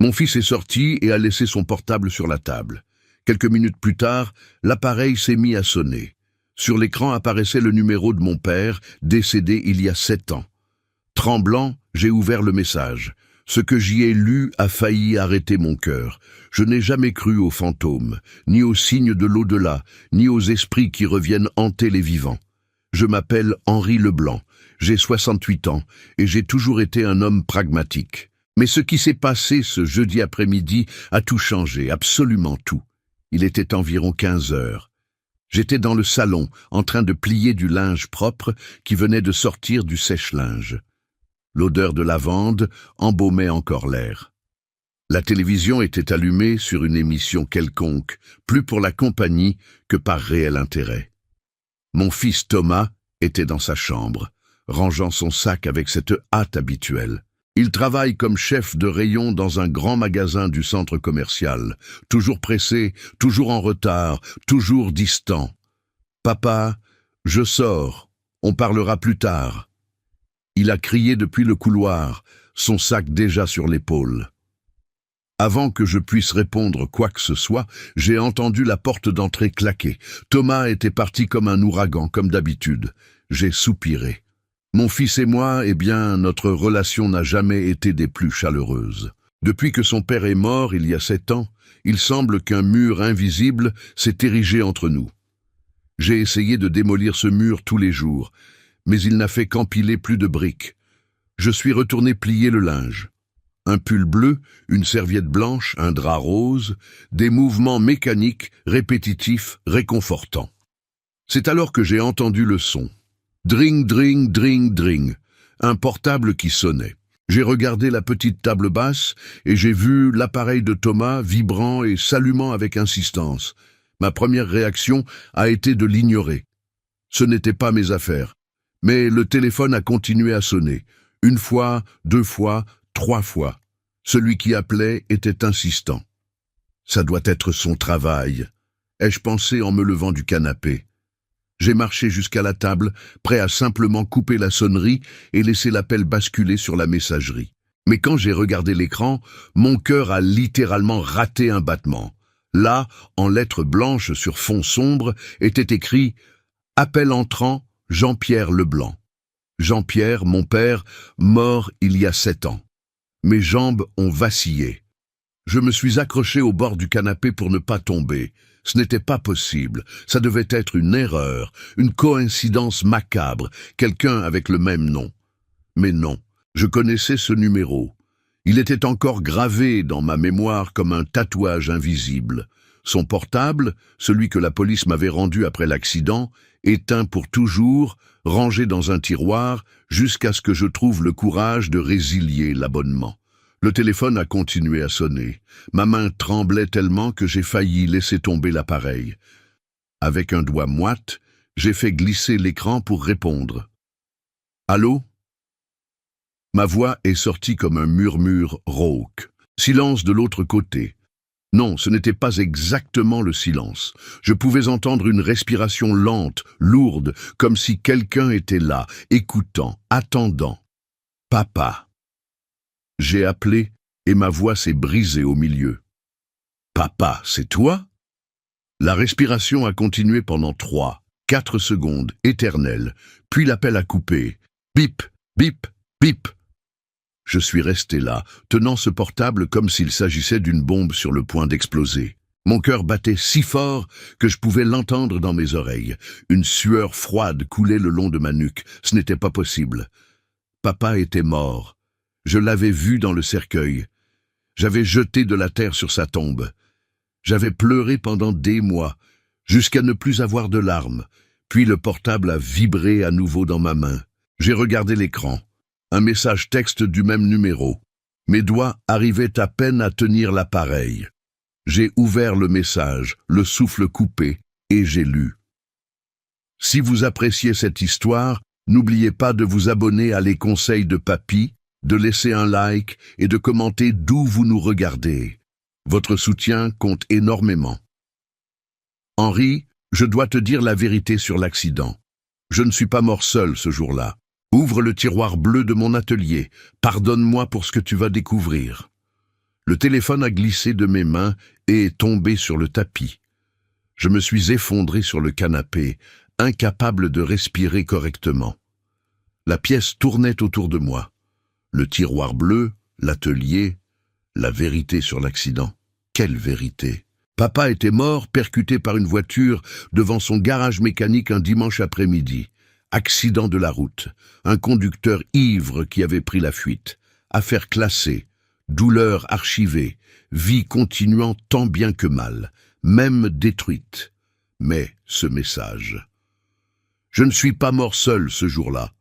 Mon fils est sorti et a laissé son portable sur la table. Quelques minutes plus tard, l'appareil s'est mis à sonner. Sur l'écran apparaissait le numéro de mon père, décédé il y a 7 ans. Tremblant, j'ai ouvert le message. Ce que j'y ai lu a failli arrêter mon cœur. Je n'ai jamais cru aux fantômes, ni aux signes de l'au-delà, ni aux esprits qui reviennent hanter les vivants. Je m'appelle Henri Leblanc, j'ai 68 ans et j'ai toujours été un homme pragmatique. Mais ce qui s'est passé ce jeudi après-midi a tout changé, absolument tout. Il était environ 15 heures. J'étais dans le salon, en train de plier du linge propre qui venait de sortir du sèche-linge. L'odeur de lavande embaumait encore l'air. La télévision était allumée sur une émission quelconque, plus pour la compagnie que par réel intérêt. Mon fils Thomas était dans sa chambre, rangeant son sac avec cette hâte habituelle. Il travaille comme chef de rayon dans un grand magasin du centre commercial, toujours pressé, toujours en retard, toujours distant. « Papa, je sors, on parlera plus tard. » Il a crié depuis le couloir, son sac déjà sur l'épaule. Avant que je puisse répondre quoi que ce soit, j'ai entendu la porte d'entrée claquer. Thomas était parti comme un ouragan, comme d'habitude. J'ai soupiré. Mon fils et moi, notre relation n'a jamais été des plus chaleureuses. Depuis que son père est mort, il y a 7 ans, il semble qu'un mur invisible s'est érigé entre nous. J'ai essayé de démolir ce mur tous les jours, mais il n'a fait qu'empiler plus de briques. Je suis retourné plier le linge. Un pull bleu, une serviette blanche, un drap rose, des mouvements mécaniques, répétitifs, réconfortants. C'est alors que j'ai entendu le son. Dring, dring, dring, dring. Un portable qui sonnait. J'ai regardé la petite table basse et j'ai vu l'appareil de Thomas vibrant et s'allumant avec insistance. Ma première réaction a été de l'ignorer. Ce n'était pas mes affaires. Mais le téléphone a continué à sonner. 1 fois, 2 fois, 3 fois. Celui qui appelait était insistant. Ça doit être son travail, ai-je pensé en me levant du canapé. J'ai marché jusqu'à la table, prêt à simplement couper la sonnerie et laisser l'appel basculer sur la messagerie. Mais quand j'ai regardé l'écran, mon cœur a littéralement raté un battement. Là, en lettres blanches sur fond sombre, était écrit « Appel entrant, Jean-Pierre Leblanc. Jean-Pierre, mon père, mort il y a 7 ans. Mes jambes ont vacillé. Je me suis accroché au bord du canapé pour ne pas tomber. Ce n'était pas possible. Ça devait être une erreur, une coïncidence macabre, quelqu'un avec le même nom. Mais non, je connaissais ce numéro. Il était encore gravé dans ma mémoire comme un tatouage invisible. Son portable, celui que la police m'avait rendu après l'accident, éteint pour toujours, rangé dans un tiroir, jusqu'à ce que je trouve le courage de résilier l'abonnement. Le téléphone a continué à sonner. Ma main tremblait tellement que j'ai failli laisser tomber l'appareil. Avec un doigt moite, j'ai fait glisser l'écran pour répondre. « Allô ?» Ma voix est sortie comme un murmure rauque. Silence de l'autre côté. Non, ce n'était pas exactement le silence. Je pouvais entendre une respiration lente, lourde, comme si quelqu'un était là, écoutant, attendant. « Papa !» J'ai appelé et ma voix s'est brisée au milieu. « Papa, c'est toi ?» La respiration a continué pendant 3, 4 secondes, éternelles, puis l'appel a coupé. Bip, bip, bip. Je suis resté là, tenant ce portable comme s'il s'agissait d'une bombe sur le point d'exploser. Mon cœur battait si fort que je pouvais l'entendre dans mes oreilles. Une sueur froide coulait le long de ma nuque. Ce n'était pas possible. Papa était mort. Je l'avais vu dans le cercueil. J'avais jeté de la terre sur sa tombe. J'avais pleuré pendant des mois, jusqu'à ne plus avoir de larmes. Puis le portable a vibré à nouveau dans ma main. J'ai regardé l'écran. Un message texte du même numéro. Mes doigts arrivaient à peine à tenir l'appareil. J'ai ouvert le message, le souffle coupé, et j'ai lu. Si vous appréciez cette histoire, n'oubliez pas de vous abonner à Les Conseils de Papy, de laisser un like et de commenter d'où vous nous regardez. Votre soutien compte énormément. Henri, je dois te dire la vérité sur l'accident. Je ne suis pas mort seul ce jour-là. Ouvre le tiroir bleu de mon atelier. Pardonne-moi pour ce que tu vas découvrir. Le téléphone a glissé de mes mains et est tombé sur le tapis. Je me suis effondré sur le canapé, incapable de respirer correctement. La pièce tournait autour de moi. Le tiroir bleu, l'atelier, la vérité sur l'accident. Quelle vérité! Papa était mort, percuté par une voiture devant son garage mécanique un dimanche après-midi. Accident de la route. Un conducteur ivre qui avait pris la fuite. Affaire classée. Douleur archivée. Vie continuant tant bien que mal. Même détruite. Mais ce message. Je ne suis pas mort seul ce jour-là.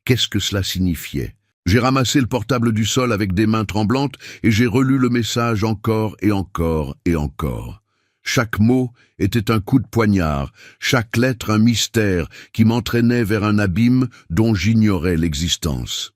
Qu'est-ce que cela signifiait? J'ai ramassé le portable du sol avec des mains tremblantes et j'ai relu le message encore et encore et encore. Chaque mot était un coup de poignard, chaque lettre un mystère qui m'entraînait vers un abîme dont j'ignorais l'existence.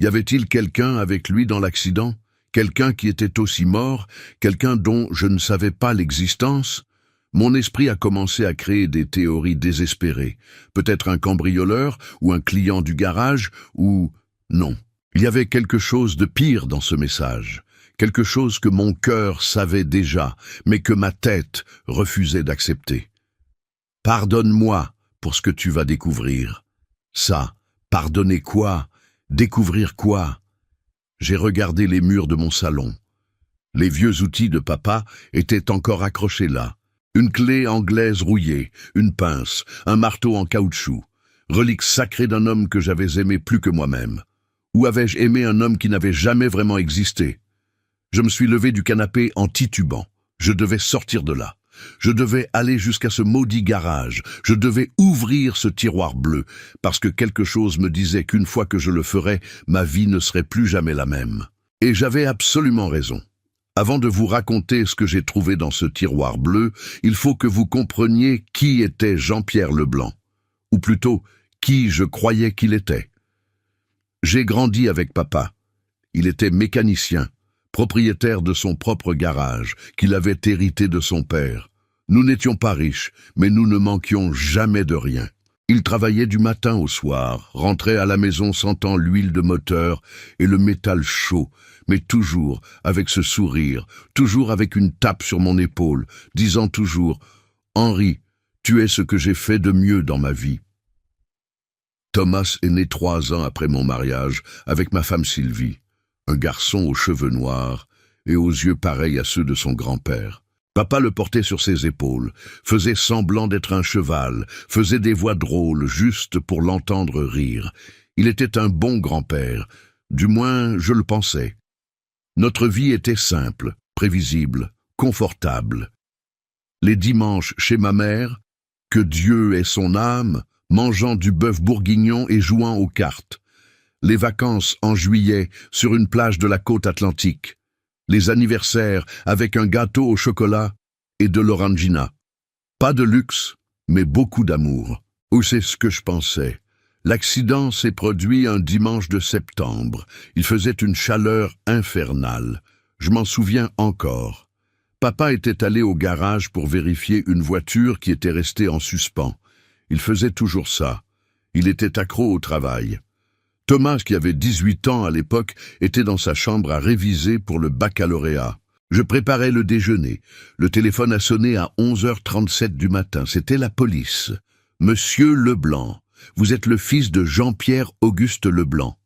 Y avait-il quelqu'un avec lui dans l'accident? Quelqu'un qui était aussi mort? Quelqu'un dont je ne savais pas l'existence? Mon esprit a commencé à créer des théories désespérées. Peut-être un cambrioleur ou un client du garage ou... Non, il y avait quelque chose de pire dans ce message, quelque chose que mon cœur savait déjà, mais que ma tête refusait d'accepter. Pardonne-moi pour ce que tu vas découvrir. Ça, pardonner quoi? Découvrir quoi? J'ai regardé les murs de mon salon. Les vieux outils de papa étaient encore accrochés là. Une clé anglaise rouillée, une pince, un marteau en caoutchouc, relique sacrée d'un homme que j'avais aimé plus que moi-même. Ou avais-je aimé un homme qui n'avait jamais vraiment existé? Je me suis levé du canapé en titubant. Je devais sortir de là. Je devais aller jusqu'à ce maudit garage. Je devais ouvrir ce tiroir bleu, parce que quelque chose me disait qu'une fois que je le ferais, ma vie ne serait plus jamais la même. Et j'avais absolument raison. Avant de vous raconter ce que j'ai trouvé dans ce tiroir bleu, il faut que vous compreniez qui était Jean-Pierre Leblanc. Ou plutôt, qui je croyais qu'il était. J'ai grandi avec papa. Il était mécanicien, propriétaire de son propre garage, qu'il avait hérité de son père. Nous n'étions pas riches, mais nous ne manquions jamais de rien. Il travaillait du matin au soir, rentrait à la maison sentant l'huile de moteur et le métal chaud, mais toujours avec ce sourire, toujours avec une tape sur mon épaule, disant toujours « Henri, tu es ce que j'ai fait de mieux dans ma vie ». Thomas est né 3 ans après mon mariage avec ma femme Sylvie, un garçon aux cheveux noirs et aux yeux pareils à ceux de son grand-père. Papa le portait sur ses épaules, faisait semblant d'être un cheval, faisait des voix drôles juste pour l'entendre rire. Il était un bon grand-père, du moins je le pensais. Notre vie était simple, prévisible, confortable. Les dimanches chez ma mère, que Dieu ait son âme, mangeant du bœuf bourguignon et jouant aux cartes. Les vacances en juillet sur une plage de la côte atlantique. Les anniversaires avec un gâteau au chocolat et de l'orangina. Pas de luxe, mais beaucoup d'amour. Ou c'est ce que je pensais. L'accident s'est produit un dimanche de septembre. Il faisait une chaleur infernale. Je m'en souviens encore. Papa était allé au garage pour vérifier une voiture qui était restée en suspens. Il faisait toujours ça. Il était accro au travail. Thomas, qui avait 18 ans à l'époque, était dans sa chambre à réviser pour le baccalauréat. Je préparais le déjeuner. Le téléphone a sonné à 11h37 du matin. C'était la police. « Monsieur Leblanc, vous êtes le fils de Jean-Pierre Auguste Leblanc. »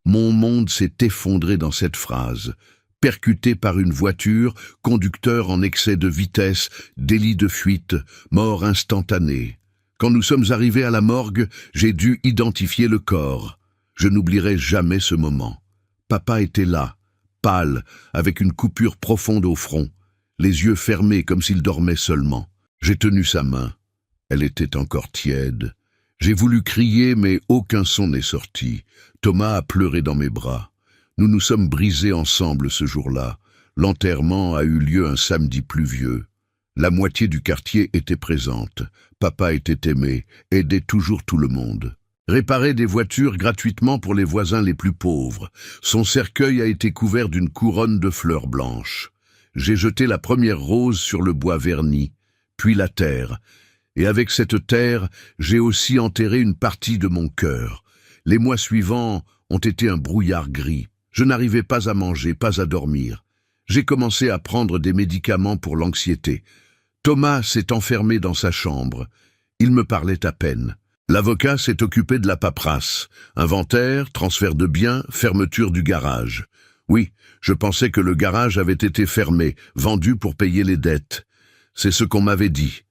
Mon monde s'est effondré dans cette phrase. Percuté par une voiture, conducteur en excès de vitesse, délit de fuite, mort instantanée. Quand nous sommes arrivés à la morgue, j'ai dû identifier le corps. Je n'oublierai jamais ce moment. Papa était là, pâle, avec une coupure profonde au front, les yeux fermés comme s'il dormait seulement. J'ai tenu sa main. Elle était encore tiède. J'ai voulu crier, mais aucun son n'est sorti. Thomas a pleuré dans mes bras. Nous nous sommes brisés ensemble ce jour-là. L'enterrement a eu lieu un samedi pluvieux. La moitié du quartier était présente. Papa était aimé, aidait toujours tout le monde. Réparait des voitures gratuitement pour les voisins les plus pauvres. Son cercueil a été couvert d'une couronne de fleurs blanches. J'ai jeté la première rose sur le bois verni, puis la terre. Et avec cette terre, j'ai aussi enterré une partie de mon cœur. Les mois suivants ont été un brouillard gris. Je n'arrivais pas à manger, pas à dormir. J'ai commencé à prendre des médicaments pour l'anxiété. Thomas s'est enfermé dans sa chambre. Il me parlait à peine. L'avocat s'est occupé de la paperasse. Inventaire, transfert de biens, fermeture du garage. Oui, je pensais que le garage avait été fermé, vendu pour payer les dettes. C'est ce qu'on m'avait dit.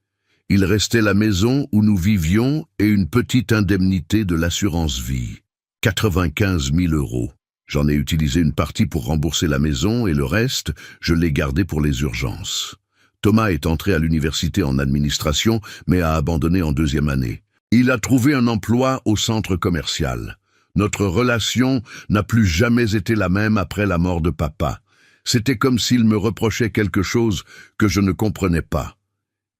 Il restait la maison où nous vivions et une petite indemnité de l'assurance vie. 95 000 €. J'en ai utilisé une partie pour rembourser la maison et le reste, je l'ai gardé pour les urgences. Thomas est entré à l'université en administration, mais a abandonné en 2e année. Il a trouvé un emploi au centre commercial. Notre relation n'a plus jamais été la même après la mort de papa. C'était comme s'il me reprochait quelque chose que je ne comprenais pas.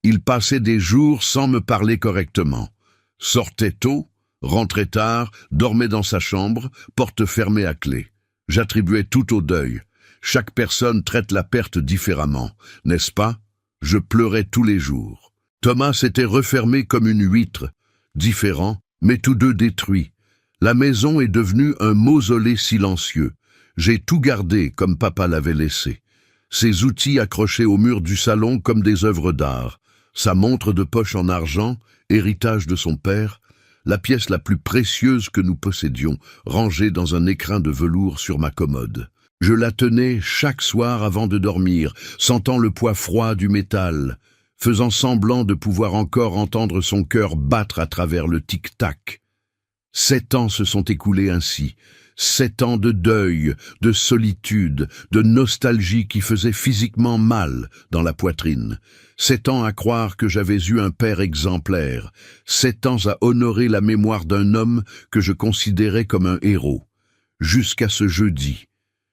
Il passait des jours sans me parler correctement. Sortait tôt, rentrait tard, dormait dans sa chambre, porte fermée à clé. J'attribuais tout au deuil. Chaque personne traite la perte différemment, n'est-ce pas? Je pleurais tous les jours. Thomas s'était refermé comme une huître, différent, mais tous deux détruits. La maison est devenue un mausolée silencieux. J'ai tout gardé comme papa l'avait laissé. Ses outils accrochés au mur du salon comme des œuvres d'art. Sa montre de poche en argent, héritage de son père, la pièce la plus précieuse que nous possédions, rangée dans un écrin de velours sur ma commode. Je la tenais chaque soir avant de dormir, sentant le poids froid du métal, faisant semblant de pouvoir encore entendre son cœur battre à travers le tic-tac. 7 ans se sont écoulés ainsi, 7 ans de deuil, de solitude, de nostalgie qui faisait physiquement mal dans la poitrine. 7 ans à croire que j'avais eu un père exemplaire, 7 ans à honorer la mémoire d'un homme que je considérais comme un héros. Jusqu'à ce jeudi,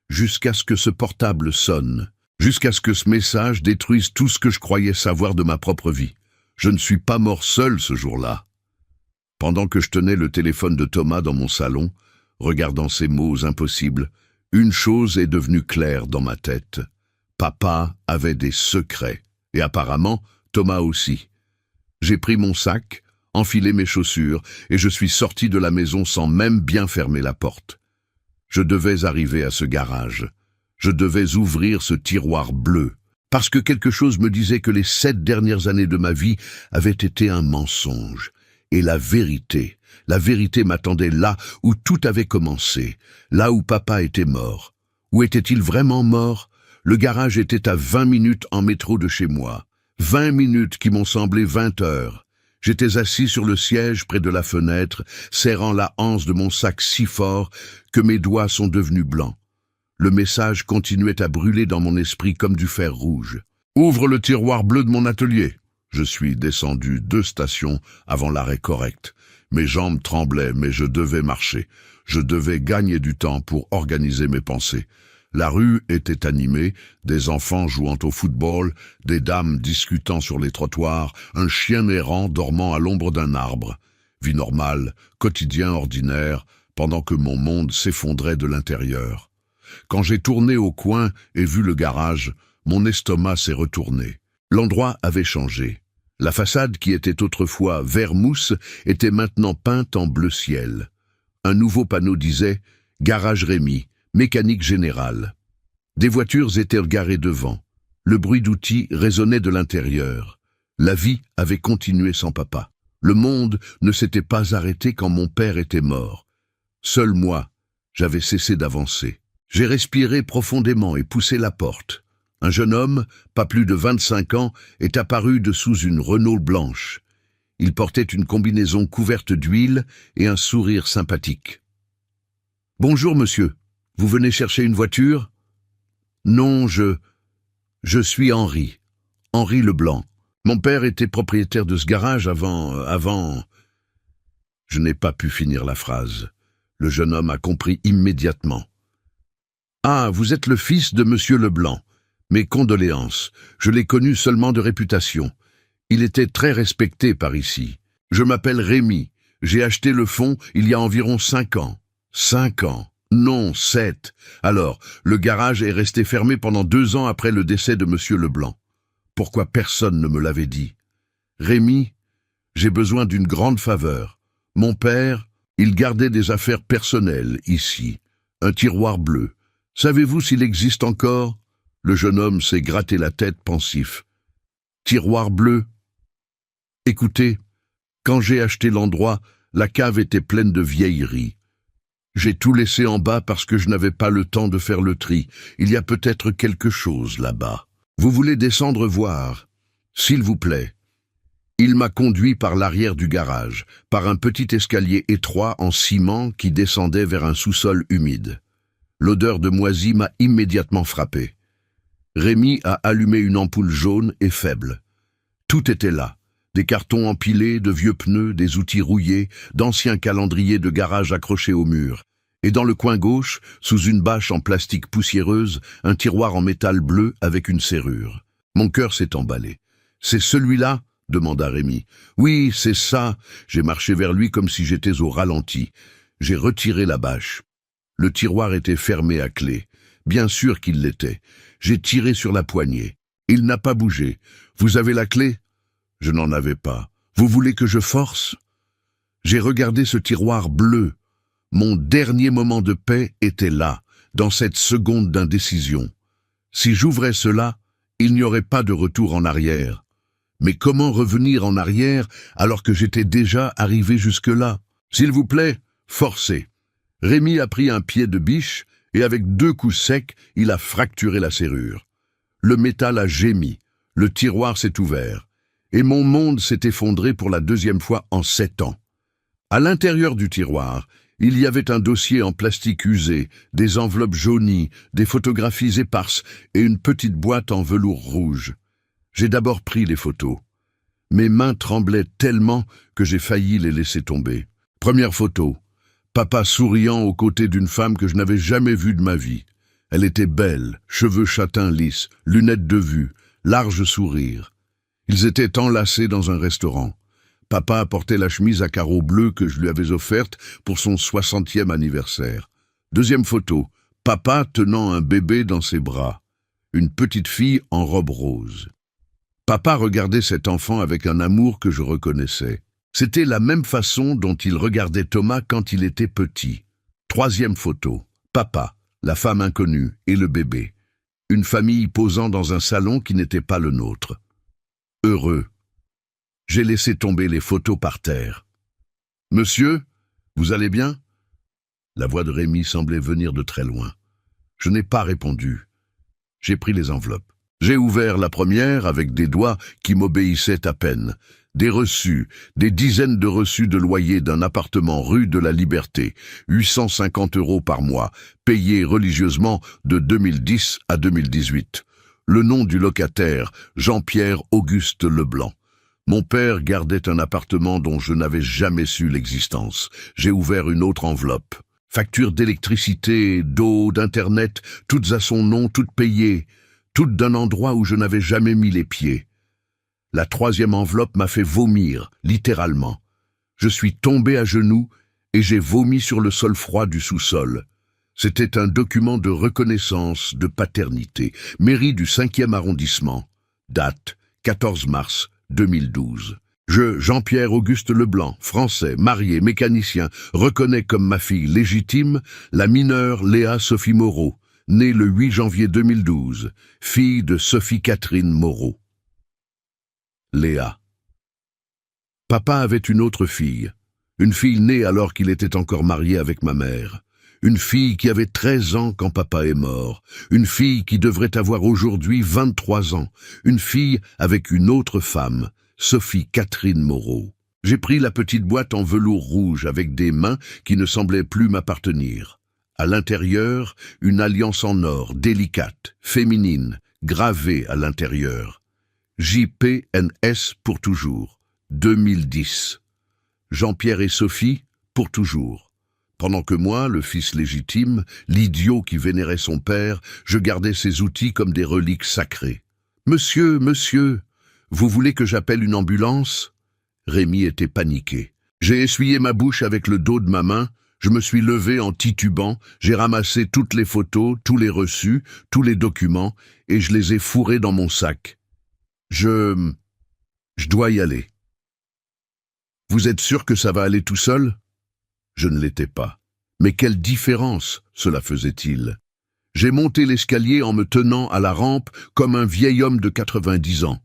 jusqu'à ce que ce portable sonne, jusqu'à ce que ce message détruise tout ce que je croyais savoir de ma propre vie. Je ne suis pas mort seul ce jour-là. Pendant que je tenais le téléphone de Thomas dans mon salon, regardant ces mots impossibles, une chose est devenue claire dans ma tête. Papa avait des secrets, et apparemment Thomas aussi. J'ai pris mon sac, enfilé mes chaussures, et je suis sorti de la maison sans même bien fermer la porte. Je devais arriver à ce garage. Je devais ouvrir ce tiroir bleu, parce que quelque chose me disait que les 7 dernières années de ma vie avaient été un mensonge. Et la vérité m'attendait là où tout avait commencé, là où papa était mort. Où était-il vraiment mort? Le garage était à 20 minutes en métro de chez moi. 20 minutes qui m'ont semblé 20 heures. J'étais assis sur le siège près de la fenêtre, serrant la anse de mon sac si fort que mes doigts sont devenus blancs. Le message continuait à brûler dans mon esprit comme du fer rouge. « Ouvre le tiroir bleu de mon atelier !» Je suis descendu 2 stations avant l'arrêt correct. Mes jambes tremblaient, mais je devais marcher. Je devais gagner du temps pour organiser mes pensées. La rue était animée, des enfants jouant au football, des dames discutant sur les trottoirs, un chien errant dormant à l'ombre d'un arbre. Vie normale, quotidien ordinaire, pendant que mon monde s'effondrait de l'intérieur. Quand j'ai tourné au coin et vu le garage, mon estomac s'est retourné. L'endroit avait changé. La façade qui était autrefois vert mousse était maintenant peinte en bleu ciel. Un nouveau panneau disait « Garage Rémy, mécanique générale ». Des voitures étaient garées devant. Le bruit d'outils résonnait de l'intérieur. La vie avait continué sans papa. Le monde ne s'était pas arrêté quand mon père était mort. Seul moi, j'avais cessé d'avancer. J'ai respiré profondément et poussé la porte. Un jeune homme, pas plus de 25 ans, est apparu dessous une Renault blanche. Il portait une combinaison couverte d'huile et un sourire sympathique. « Bonjour, monsieur. Vous venez chercher une voiture ?»« Non, je suis Henri. Henri Leblanc. Mon père était propriétaire de ce garage avant... » Je n'ai pas pu finir la phrase. Le jeune homme a compris immédiatement. « Ah, vous êtes le fils de monsieur Leblanc. Mes condoléances, je l'ai connu seulement de réputation. Il était très respecté par ici. Je m'appelle Rémy. J'ai acheté le fonds il y a environ 5 ans. 5 ans? Non, 7. Alors, le garage est resté fermé pendant 2 ans après le décès de monsieur Leblanc. Pourquoi personne ne me l'avait dit? Rémy, j'ai besoin d'une grande faveur. Mon père, il gardait des affaires personnelles ici. Un tiroir bleu. Savez-vous s'il existe encore? Le jeune homme s'est gratté la tête pensif. Tiroir bleu. Écoutez, quand j'ai acheté l'endroit, la cave était pleine de vieilleries. J'ai tout laissé en bas parce que je n'avais pas le temps de faire le tri. Il y a peut-être quelque chose là-bas. Vous voulez descendre voir? S'il vous plaît. Il m'a conduit par l'arrière du garage, par un petit escalier étroit en ciment qui descendait vers un sous-sol humide. L'odeur de moisi m'a immédiatement frappé. Rémi a allumé une ampoule jaune et faible. Tout était là. Des cartons empilés, de vieux pneus, des outils rouillés, d'anciens calendriers de garage accrochés au mur. Et dans le coin gauche, sous une bâche en plastique poussiéreuse, un tiroir en métal bleu avec une serrure. Mon cœur s'est emballé. « C'est celui-là » demanda Rémi. « Oui, c'est ça !» J'ai marché vers lui comme si j'étais au ralenti. J'ai retiré la bâche. Le tiroir était fermé à clé. Bien sûr qu'il l'était. J'ai tiré sur la poignée. Il n'a pas bougé. « Vous avez la clé ?» Je n'en avais pas. « Vous voulez que je force ?» J'ai regardé ce tiroir bleu. Mon dernier moment de paix était là, dans cette seconde d'indécision. Si j'ouvrais cela, il n'y aurait pas de retour en arrière. Mais comment revenir en arrière alors que j'étais déjà arrivé jusque-là? S'il vous plaît, forcez. Rémi a pris un pied de biche et avec 2 coups secs, il a fracturé la serrure. Le métal a gémi, le tiroir s'est ouvert, et mon monde s'est effondré pour la 2e fois en 7 ans. À l'intérieur du tiroir, il y avait un dossier en plastique usé, des enveloppes jaunies, des photographies éparses et une petite boîte en velours rouge. J'ai d'abord pris les photos. Mes mains tremblaient tellement que j'ai failli les laisser tomber. Première photo. Papa souriant aux côtés d'une femme que je n'avais jamais vue de ma vie. Elle était belle, cheveux châtains lisses, lunettes de vue, large sourire. Ils étaient enlacés dans un restaurant. Papa portait la chemise à carreaux bleus que je lui avais offerte pour son 60e anniversaire. Deuxième photo. Papa tenant un bébé dans ses bras. Une petite fille en robe rose. Papa regardait cet enfant avec un amour que je reconnaissais. C'était la même façon dont il regardait Thomas quand il était petit. Troisième photo. Papa, la femme inconnue et le bébé. Une famille posant dans un salon qui n'était pas le nôtre. Heureux. J'ai laissé tomber les photos par terre. « Monsieur, vous allez bien ?» La voix de Rémi semblait venir de très loin. Je n'ai pas répondu. J'ai pris les enveloppes. J'ai ouvert la première avec des doigts qui m'obéissaient à peine. Des reçus, des dizaines de reçus de loyer d'un appartement rue de la Liberté, 850 € par mois, payés religieusement de 2010 à 2018. Le nom du locataire, Jean-Pierre Auguste Leblanc. Mon père gardait un appartement dont je n'avais jamais su l'existence. J'ai ouvert une autre enveloppe. Factures d'électricité, d'eau, d'internet, toutes à son nom, toutes payées, toutes d'un endroit où je n'avais jamais mis les pieds. La troisième enveloppe m'a fait vomir, littéralement. Je suis tombé à genoux et j'ai vomi sur le sol froid du sous-sol. C'était un document de reconnaissance, de paternité, mairie du 5e arrondissement. Date, 14 mars 2012. Je, Jean-Pierre Auguste Leblanc, français, marié, mécanicien, reconnais comme ma fille légitime la mineure Léa Sophie Moreau, née le 8 janvier 2012, fille de Sophie Catherine Moreau. Léa. Papa avait une autre fille, une fille née alors qu'il était encore marié avec ma mère. Une fille qui avait 13 ans quand papa est mort. Une fille qui devrait avoir aujourd'hui 23 ans. Une fille avec une autre femme, Sophie Catherine Moreau. J'ai pris la petite boîte en velours rouge avec des mains qui ne semblaient plus m'appartenir. À l'intérieur, une alliance en or, délicate, féminine, gravée à l'intérieur. JPNS pour toujours. 2010. Jean-Pierre et Sophie pour toujours. Pendant que moi, le fils légitime, l'idiot qui vénérait son père, je gardais ses outils comme des reliques sacrées. « Monsieur, monsieur, vous voulez que j'appelle une ambulance ?» Rémi était paniqué. J'ai essuyé ma bouche avec le dos de ma main, je me suis levé en titubant, j'ai ramassé toutes les photos, tous les reçus, tous les documents, et je les ai fourrés dans mon sac. Je dois y aller. « Vous êtes sûr que ça va aller tout seul ?» Je ne l'étais pas. Mais quelle différence cela faisait-il? J'ai monté l'escalier en me tenant à la rampe comme un vieil homme de 90 ans.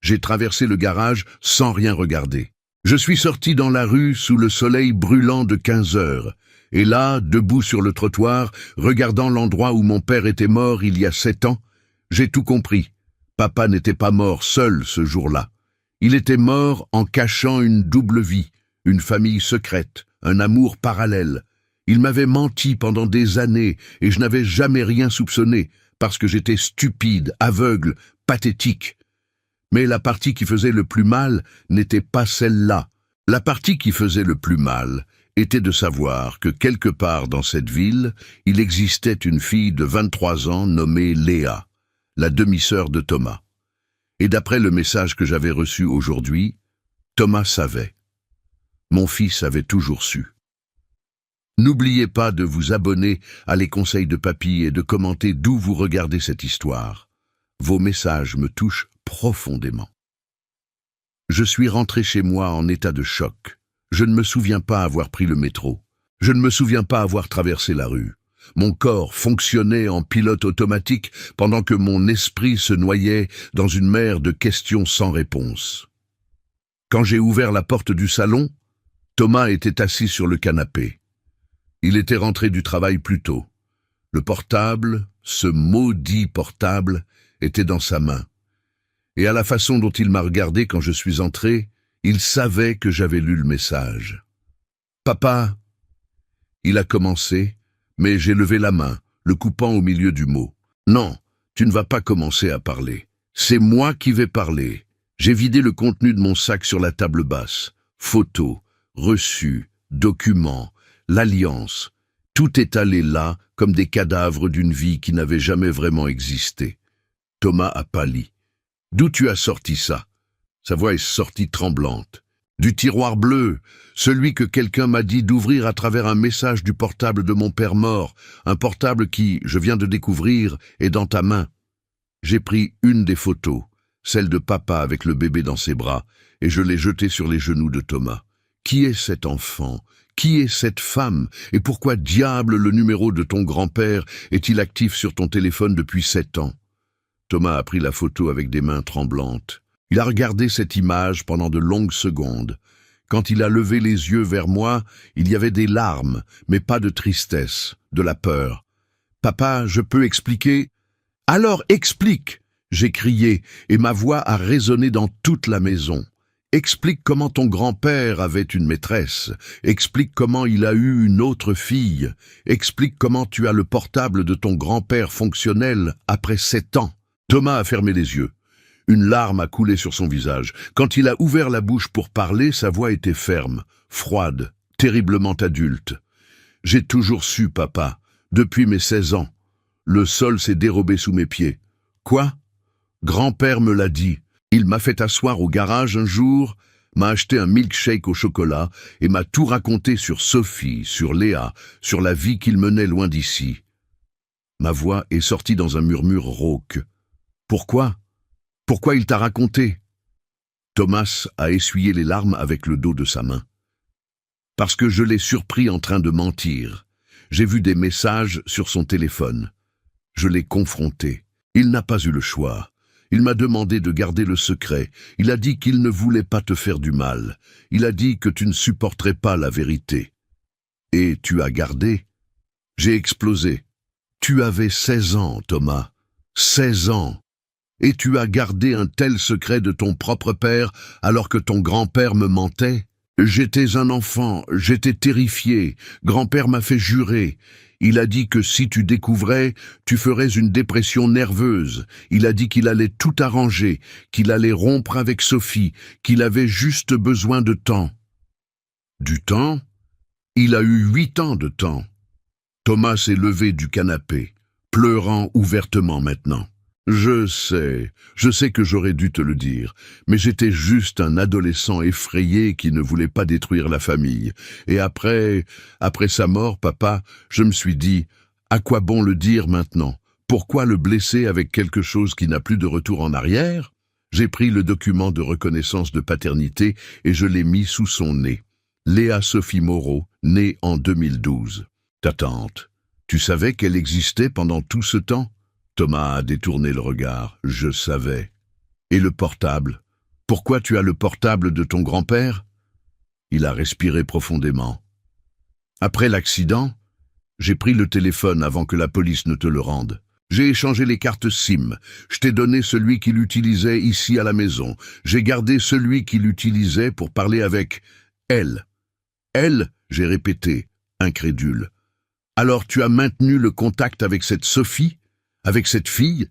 J'ai traversé le garage sans rien regarder. Je suis sorti dans la rue sous le soleil brûlant de 15 heures. Et là, debout sur le trottoir, regardant l'endroit où mon père était mort il y a 7 ans, j'ai tout compris. Papa n'était pas mort seul ce jour-là. Il était mort en cachant une double vie, une famille secrète, un amour parallèle. Il m'avait menti pendant des années et je n'avais jamais rien soupçonné parce que j'étais stupide, aveugle, pathétique. Mais la partie qui faisait le plus mal n'était pas celle-là. La partie qui faisait le plus mal était de savoir que quelque part dans cette ville, il existait une fille de 23 ans nommée Léa, la demi-sœur de Thomas. Et d'après le message que j'avais reçu aujourd'hui, Thomas savait. Mon fils avait toujours su. N'oubliez pas de vous abonner à Les Conseils de Papy et de commenter d'où vous regardez cette histoire. Vos messages me touchent profondément. Je suis rentré chez moi en état de choc. Je ne me souviens pas avoir pris le métro. Je ne me souviens pas avoir traversé la rue. Mon corps fonctionnait en pilote automatique pendant que mon esprit se noyait dans une mer de questions sans réponse. Quand j'ai ouvert la porte du salon, Thomas était assis sur le canapé. Il était rentré du travail plus tôt. Le portable, ce maudit portable, était dans sa main. Et à la façon dont il m'a regardé quand je suis entré, il savait que j'avais lu le message. « Papa !» Il a commencé, mais j'ai levé la main, le coupant au milieu du mot. « Non, tu ne vas pas commencer à parler. C'est moi qui vais parler. » J'ai vidé le contenu de mon sac sur la table basse. Photos, reçus, documents, l'alliance. Tout est allé là comme des cadavres d'une vie qui n'avait jamais vraiment existé. Thomas a pâli. « D'où tu as sorti ça ?» Sa voix est sortie tremblante. « Du tiroir bleu, celui que quelqu'un m'a dit d'ouvrir à travers un message du portable de mon père mort, un portable qui, je viens de découvrir, est dans ta main. » J'ai pris une des photos, celle de papa avec le bébé dans ses bras, et je l'ai jetée sur les genoux de Thomas. Qui est cet enfant ? Qui est cette femme ? Et pourquoi diable le numéro de ton grand-père est-il actif sur ton téléphone depuis 7 ans ? Thomas a pris la photo avec des mains tremblantes. Il a regardé cette image pendant de longues secondes. Quand il a levé les yeux vers moi, il y avait des larmes, mais pas de tristesse, de la peur. « Papa, je peux expliquer ?»« Alors explique !» j'ai crié, et ma voix a résonné dans toute la maison. Explique comment ton grand-père avait une maîtresse. Explique comment il a eu une autre fille. Explique comment tu as le portable de ton grand-père fonctionnel après 7 ans. Thomas a fermé les yeux. Une larme a coulé sur son visage. Quand il a ouvert la bouche pour parler, sa voix était ferme, froide, terriblement adulte. « J'ai toujours su, papa, depuis mes 16 ans. Le sol s'est dérobé sous mes pieds. »« Quoi ?» ?»« Grand-père me l'a dit. Il m'a fait asseoir au garage un jour, m'a acheté un milkshake au chocolat et m'a tout raconté sur Sophie, sur Léa, sur la vie qu'il menait loin d'ici. » Ma voix est sortie dans un murmure rauque. « Pourquoi ? Pourquoi il t'a raconté ?» Thomas a essuyé les larmes avec le dos de sa main. « Parce que je l'ai surpris en train de mentir. J'ai vu des messages sur son téléphone. Je l'ai confronté. Il n'a pas eu le choix. Il m'a demandé de garder le secret. Il a dit qu'il ne voulait pas te faire du mal. Il a dit que tu ne supporterais pas la vérité. Et tu as gardé. J'ai explosé. Tu avais 16 ans, Thomas. 16 ans. Et tu as gardé un tel secret de ton propre père alors que ton grand-père me mentait. J'étais un enfant, j'étais terrifié. Grand-père m'a fait jurer. Il a dit que si tu découvrais, tu ferais une dépression nerveuse. Il a dit qu'il allait tout arranger, qu'il allait rompre avec Sophie, qu'il avait juste besoin de temps. Du temps ? Il a eu 8 ans de temps. Thomas s'est levé du canapé, pleurant ouvertement maintenant. Je sais que j'aurais dû te le dire, mais j'étais juste un adolescent effrayé qui ne voulait pas détruire la famille. Et après sa mort, papa, je me suis dit, à quoi bon le dire maintenant? Pourquoi le blesser avec quelque chose qui n'a plus de retour en arrière? J'ai pris le document de reconnaissance de paternité et je l'ai mis sous son nez. Léa Sophie Moreau, née en 2012. Ta tante. Tu savais qu'elle existait pendant tout ce temps? Thomas a détourné le regard. Je savais. Et le portable? Pourquoi tu as le portable de ton grand-père? Il a respiré profondément. Après l'accident, j'ai pris le téléphone avant que la police ne te le rende. J'ai échangé les cartes SIM. Je t'ai donné celui qu'il utilisait ici à la maison. J'ai gardé celui qu'il utilisait pour parler avec elle. Elle, j'ai répété, incrédule. Alors tu as maintenu le contact avec cette Sophie? Avec cette fille?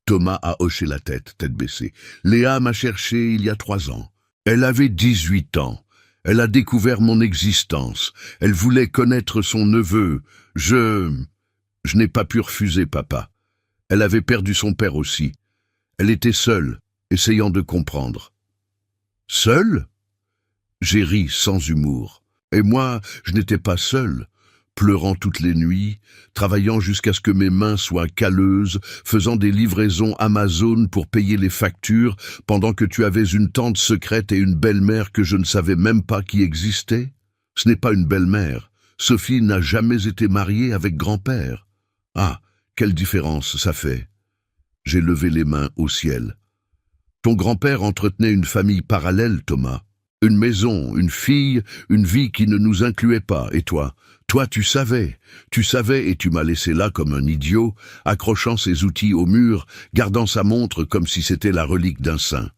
Thomas a hoché la tête, tête baissée. Léa m'a cherché il y a 3 ans. Elle avait 18 ans. Elle a découvert mon existence. Elle voulait connaître son neveu. Je n'ai pas pu refuser, papa. Elle avait perdu son père aussi. Elle était seule, essayant de comprendre. Seule? J'ai ri sans humour. Et moi, je n'étais pas seul, pleurant toutes les nuits, travaillant jusqu'à ce que mes mains soient calleuses, faisant des livraisons Amazon pour payer les factures, pendant que tu avais une tante secrète et une belle-mère que je ne savais même pas qui existait. Ce n'est pas une belle-mère. Sophie n'a jamais été mariée avec grand-père. Ah, quelle différence ça fait. J'ai levé les mains au ciel. Ton grand-père entretenait une famille parallèle, Thomas. Une maison, une fille, une vie qui ne nous incluait pas. Et toi, tu savais et tu m'as laissé là comme un idiot, accrochant ses outils au mur, gardant sa montre comme si c'était la relique d'un saint.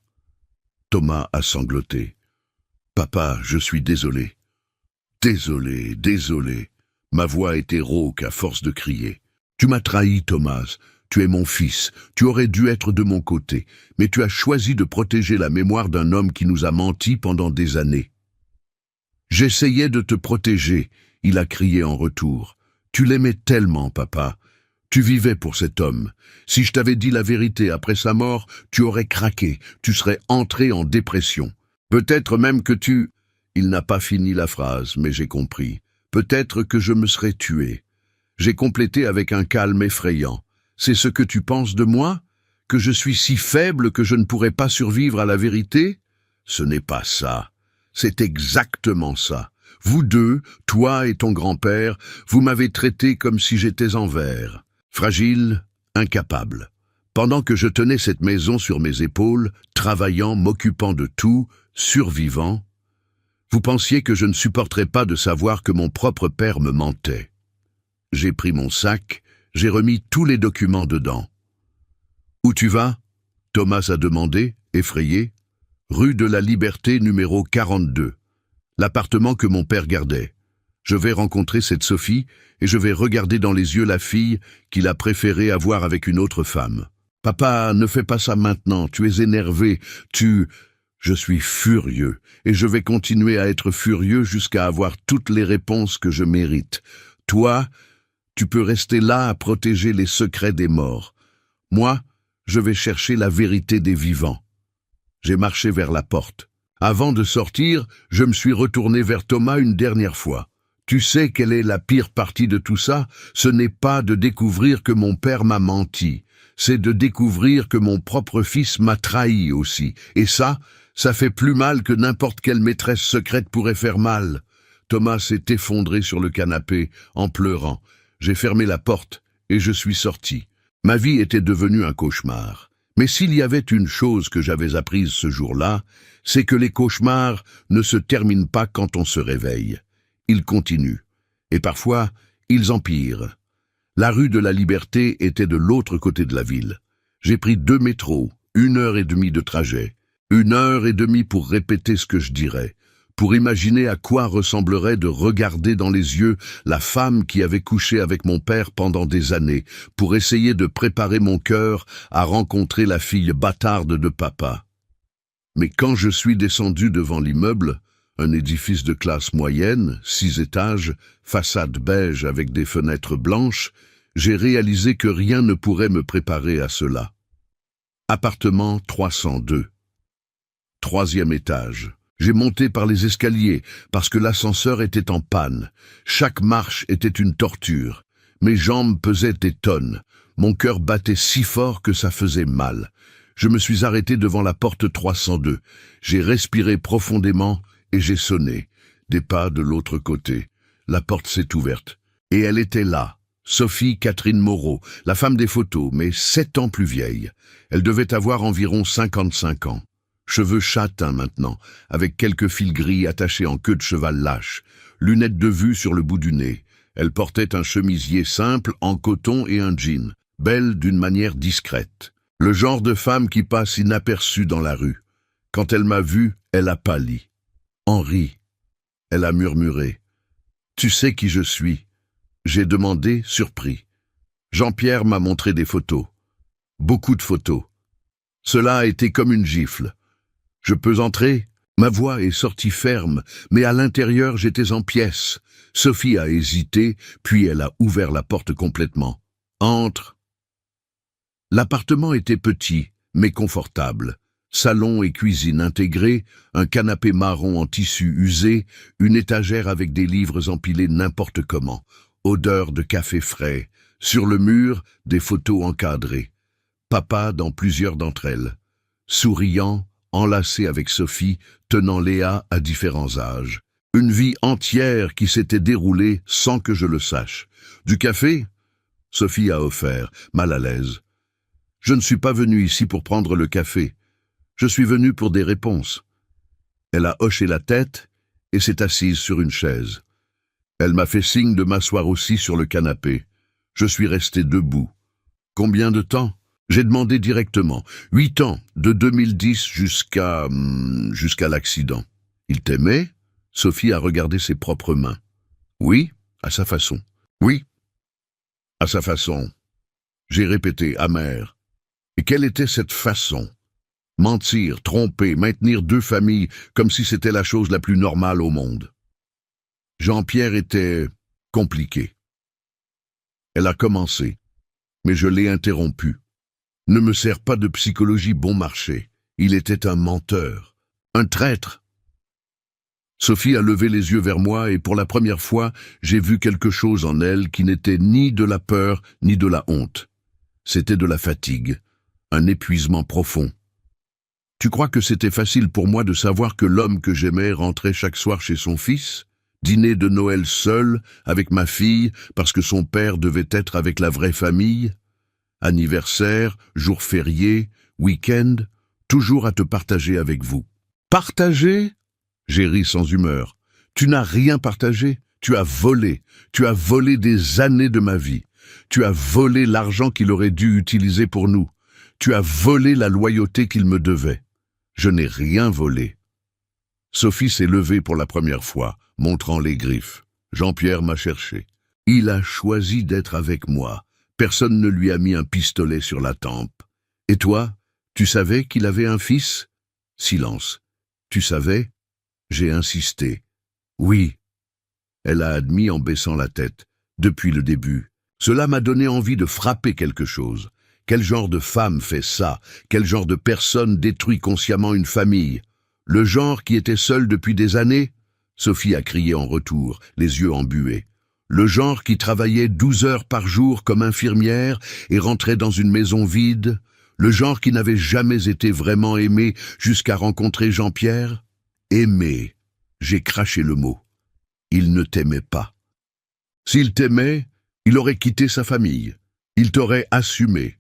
Thomas a sangloté. Papa, je suis désolé. Désolé, désolé. Ma voix était rauque à force de crier. Tu m'as trahi, Thomas. Tu es mon fils, tu aurais dû être de mon côté, mais tu as choisi de protéger la mémoire d'un homme qui nous a menti pendant des années. J'essayais de te protéger, il a crié en retour. Tu l'aimais tellement, papa. Tu vivais pour cet homme. Si je t'avais dit la vérité après sa mort, tu aurais craqué, tu serais entré en dépression. Peut-être même que tu... Il n'a pas fini la phrase, mais j'ai compris. Peut-être que je me serais tué. J'ai complété avec un calme effrayant. C'est ce que tu penses de moi? Que je suis si faible que je ne pourrais pas survivre à la vérité? Ce n'est pas ça. C'est exactement ça. Vous deux, toi et ton grand-père, vous m'avez traité comme si j'étais en verre. Fragile, incapable. Pendant que je tenais cette maison sur mes épaules, travaillant, m'occupant de tout, survivant, vous pensiez que je ne supporterais pas de savoir que mon propre père me mentait. J'ai pris mon sac, j'ai remis tous les documents dedans. « Où tu vas ?» Thomas a demandé, effrayé. « Rue de la Liberté numéro 42, l'appartement que mon père gardait. Je vais rencontrer cette Sophie et je vais regarder dans les yeux la fille qu'il a préféré avoir avec une autre femme. Papa, ne fais pas ça maintenant, tu es énervé, Je suis furieux et je vais continuer à être furieux jusqu'à avoir toutes les réponses que je mérite. Toi, tu peux rester là à protéger les secrets des morts. Moi, je vais chercher la vérité des vivants. » J'ai marché vers la porte. Avant de sortir, je me suis retourné vers Thomas une dernière fois. « Tu sais quelle est la pire partie de tout ça? Ce n'est pas de découvrir que mon père m'a menti. C'est de découvrir que mon propre fils m'a trahi aussi. Et ça fait plus mal que n'importe quelle maîtresse secrète pourrait faire mal. » Thomas s'est effondré sur le canapé, en pleurant. J'ai fermé la porte et je suis sorti. Ma vie était devenue un cauchemar. Mais s'il y avait une chose que j'avais apprise ce jour-là, c'est que les cauchemars ne se terminent pas quand on se réveille. Ils continuent. Et parfois, ils empirent. La rue de la Liberté était de l'autre côté de la ville. J'ai pris 2 métros, 1h30 de trajet. 1h30 pour répéter ce que je dirais. Pour imaginer à quoi ressemblerait de regarder dans les yeux la femme qui avait couché avec mon père pendant des années, pour essayer de préparer mon cœur à rencontrer la fille bâtarde de papa. Mais quand je suis descendu devant l'immeuble, un édifice de classe moyenne, 6 étages, façade beige avec des fenêtres blanches, j'ai réalisé que rien ne pourrait me préparer à cela. Appartement 302. 3e étage. J'ai monté par les escaliers parce que l'ascenseur était en panne. Chaque marche était une torture. Mes jambes pesaient des tonnes. Mon cœur battait si fort que ça faisait mal. Je me suis arrêté devant la porte 302. J'ai respiré profondément et j'ai sonné. Des pas de l'autre côté. La porte s'est ouverte. Et elle était là, Sophie Catherine Moreau, la femme des photos, mais 7 ans plus vieille. Elle devait avoir environ 55 ans. Cheveux châtains maintenant, avec quelques fils gris attachés en queue de cheval lâche, lunettes de vue sur le bout du nez. Elle portait un chemisier simple en coton et un jean, belle d'une manière discrète. Le genre de femme qui passe inaperçue dans la rue. Quand elle m'a vu, elle a pâli. Henri, elle a murmuré. Tu sais qui je suis? J'ai demandé, surpris. Jean-Pierre m'a montré des photos. Beaucoup de photos. Cela a été comme une gifle. Je peux entrer? Ma voix est sortie ferme, mais à l'intérieur j'étais en pièces. Sophie a hésité, puis elle a ouvert la porte complètement. Entre. L'appartement était petit, mais confortable. Salon et cuisine intégrés, un canapé marron en tissu usé, une étagère avec des livres empilés n'importe comment, odeur de café frais, sur le mur, des photos encadrées. Papa dans plusieurs d'entre elles. Souriant, enlacé avec Sophie, tenant Léa à différents âges. Une vie entière qui s'était déroulée sans que je le sache. Du café? Sophie a offert, mal à l'aise. Je ne suis pas venu ici pour prendre le café. Je suis venu pour des réponses. Elle a hoché la tête et s'est assise sur une chaise. Elle m'a fait signe de m'asseoir aussi sur le canapé. Je suis resté debout. Combien de temps? J'ai demandé directement. 8 ans, de 2010 jusqu'à l'accident. Il t'aimait? Sophie a regardé ses propres mains. Oui, à sa façon. Oui, à sa façon. J'ai répété, amer. Et quelle était cette façon? Mentir, tromper, maintenir 2 familles comme si c'était la chose la plus normale au monde. Jean-Pierre était compliqué. Elle a commencé, mais je l'ai interrompu. Ne me sers pas de psychologie bon marché. Il était un menteur, un traître. Sophie a levé les yeux vers moi et pour la première fois, j'ai vu quelque chose en elle qui n'était ni de la peur ni de la honte. C'était de la fatigue, un épuisement profond. Tu crois que c'était facile pour moi de savoir que l'homme que j'aimais rentrait chaque soir chez son fils, dîner de Noël seul, avec ma fille, parce que son père devait être avec la vraie famille? Anniversaire, jour férié, week-end, toujours à te partager avec vous. Partager? J'ai ri sans humeur. Tu n'as rien partagé, tu as volé des années de ma vie. Tu as volé l'argent qu'il aurait dû utiliser pour nous. Tu as volé la loyauté qu'il me devait. Je n'ai rien volé. Sophie s'est levée pour la première fois, montrant les griffes. Jean-Pierre m'a cherché. Il a choisi d'être avec moi. Personne ne lui a mis un pistolet sur la tempe. Et toi, tu savais qu'il avait un fils? Silence. Tu savais? J'ai insisté. Oui. Elle a admis en baissant la tête. Depuis le début. Cela m'a donné envie de frapper quelque chose. Quel genre de femme fait ça? Quel genre de personne détruit consciemment une famille? Le genre qui était seul depuis des années? Sophie a crié en retour, les yeux embués. Le genre qui travaillait 12 heures par jour comme infirmière et rentrait dans une maison vide? Le genre qui n'avait jamais été vraiment aimé jusqu'à rencontrer Jean-Pierre? Aimer. J'ai craché le mot. Il ne t'aimait pas. S'il t'aimait, il aurait quitté sa famille. Il t'aurait assumé.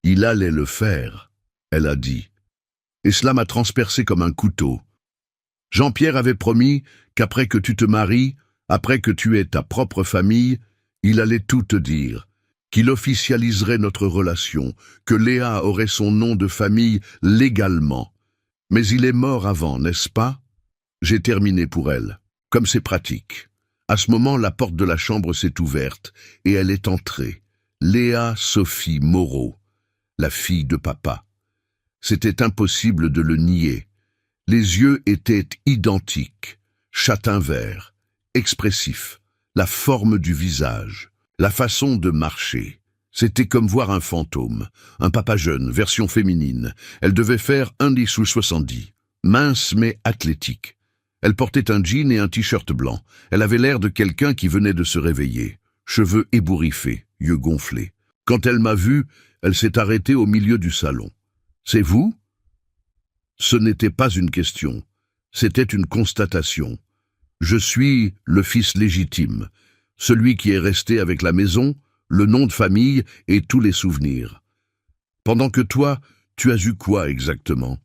Il allait le faire, elle a dit. Et cela m'a transpercé comme un couteau. Jean-Pierre avait promis qu'après que tu te maries, après que tu aies ta propre famille, il allait tout te dire, qu'il officialiserait notre relation, que Léa aurait son nom de famille légalement. Mais il est mort avant, n'est-ce pas? J'ai terminé pour elle, comme c'est pratique. À ce moment, la porte de la chambre s'est ouverte, et elle est entrée. Léa Sophie Moreau. La fille de papa. C'était impossible de le nier. Les yeux étaient identiques, châtain vert, expressifs, la forme du visage, la façon de marcher. C'était comme voir un fantôme, un papa jeune, version féminine. Elle devait faire 1,70 m, mince mais athlétique. Elle portait un jean et un t-shirt blanc. Elle avait l'air de quelqu'un qui venait de se réveiller, cheveux ébouriffés, yeux gonflés. Quand elle m'a vu, elle s'est arrêtée au milieu du salon. « C'est vous ?» Ce n'était pas une question, c'était une constatation. Je suis le fils légitime, celui qui est resté avec la maison, le nom de famille et tous les souvenirs. Pendant que toi, tu as eu quoi exactement?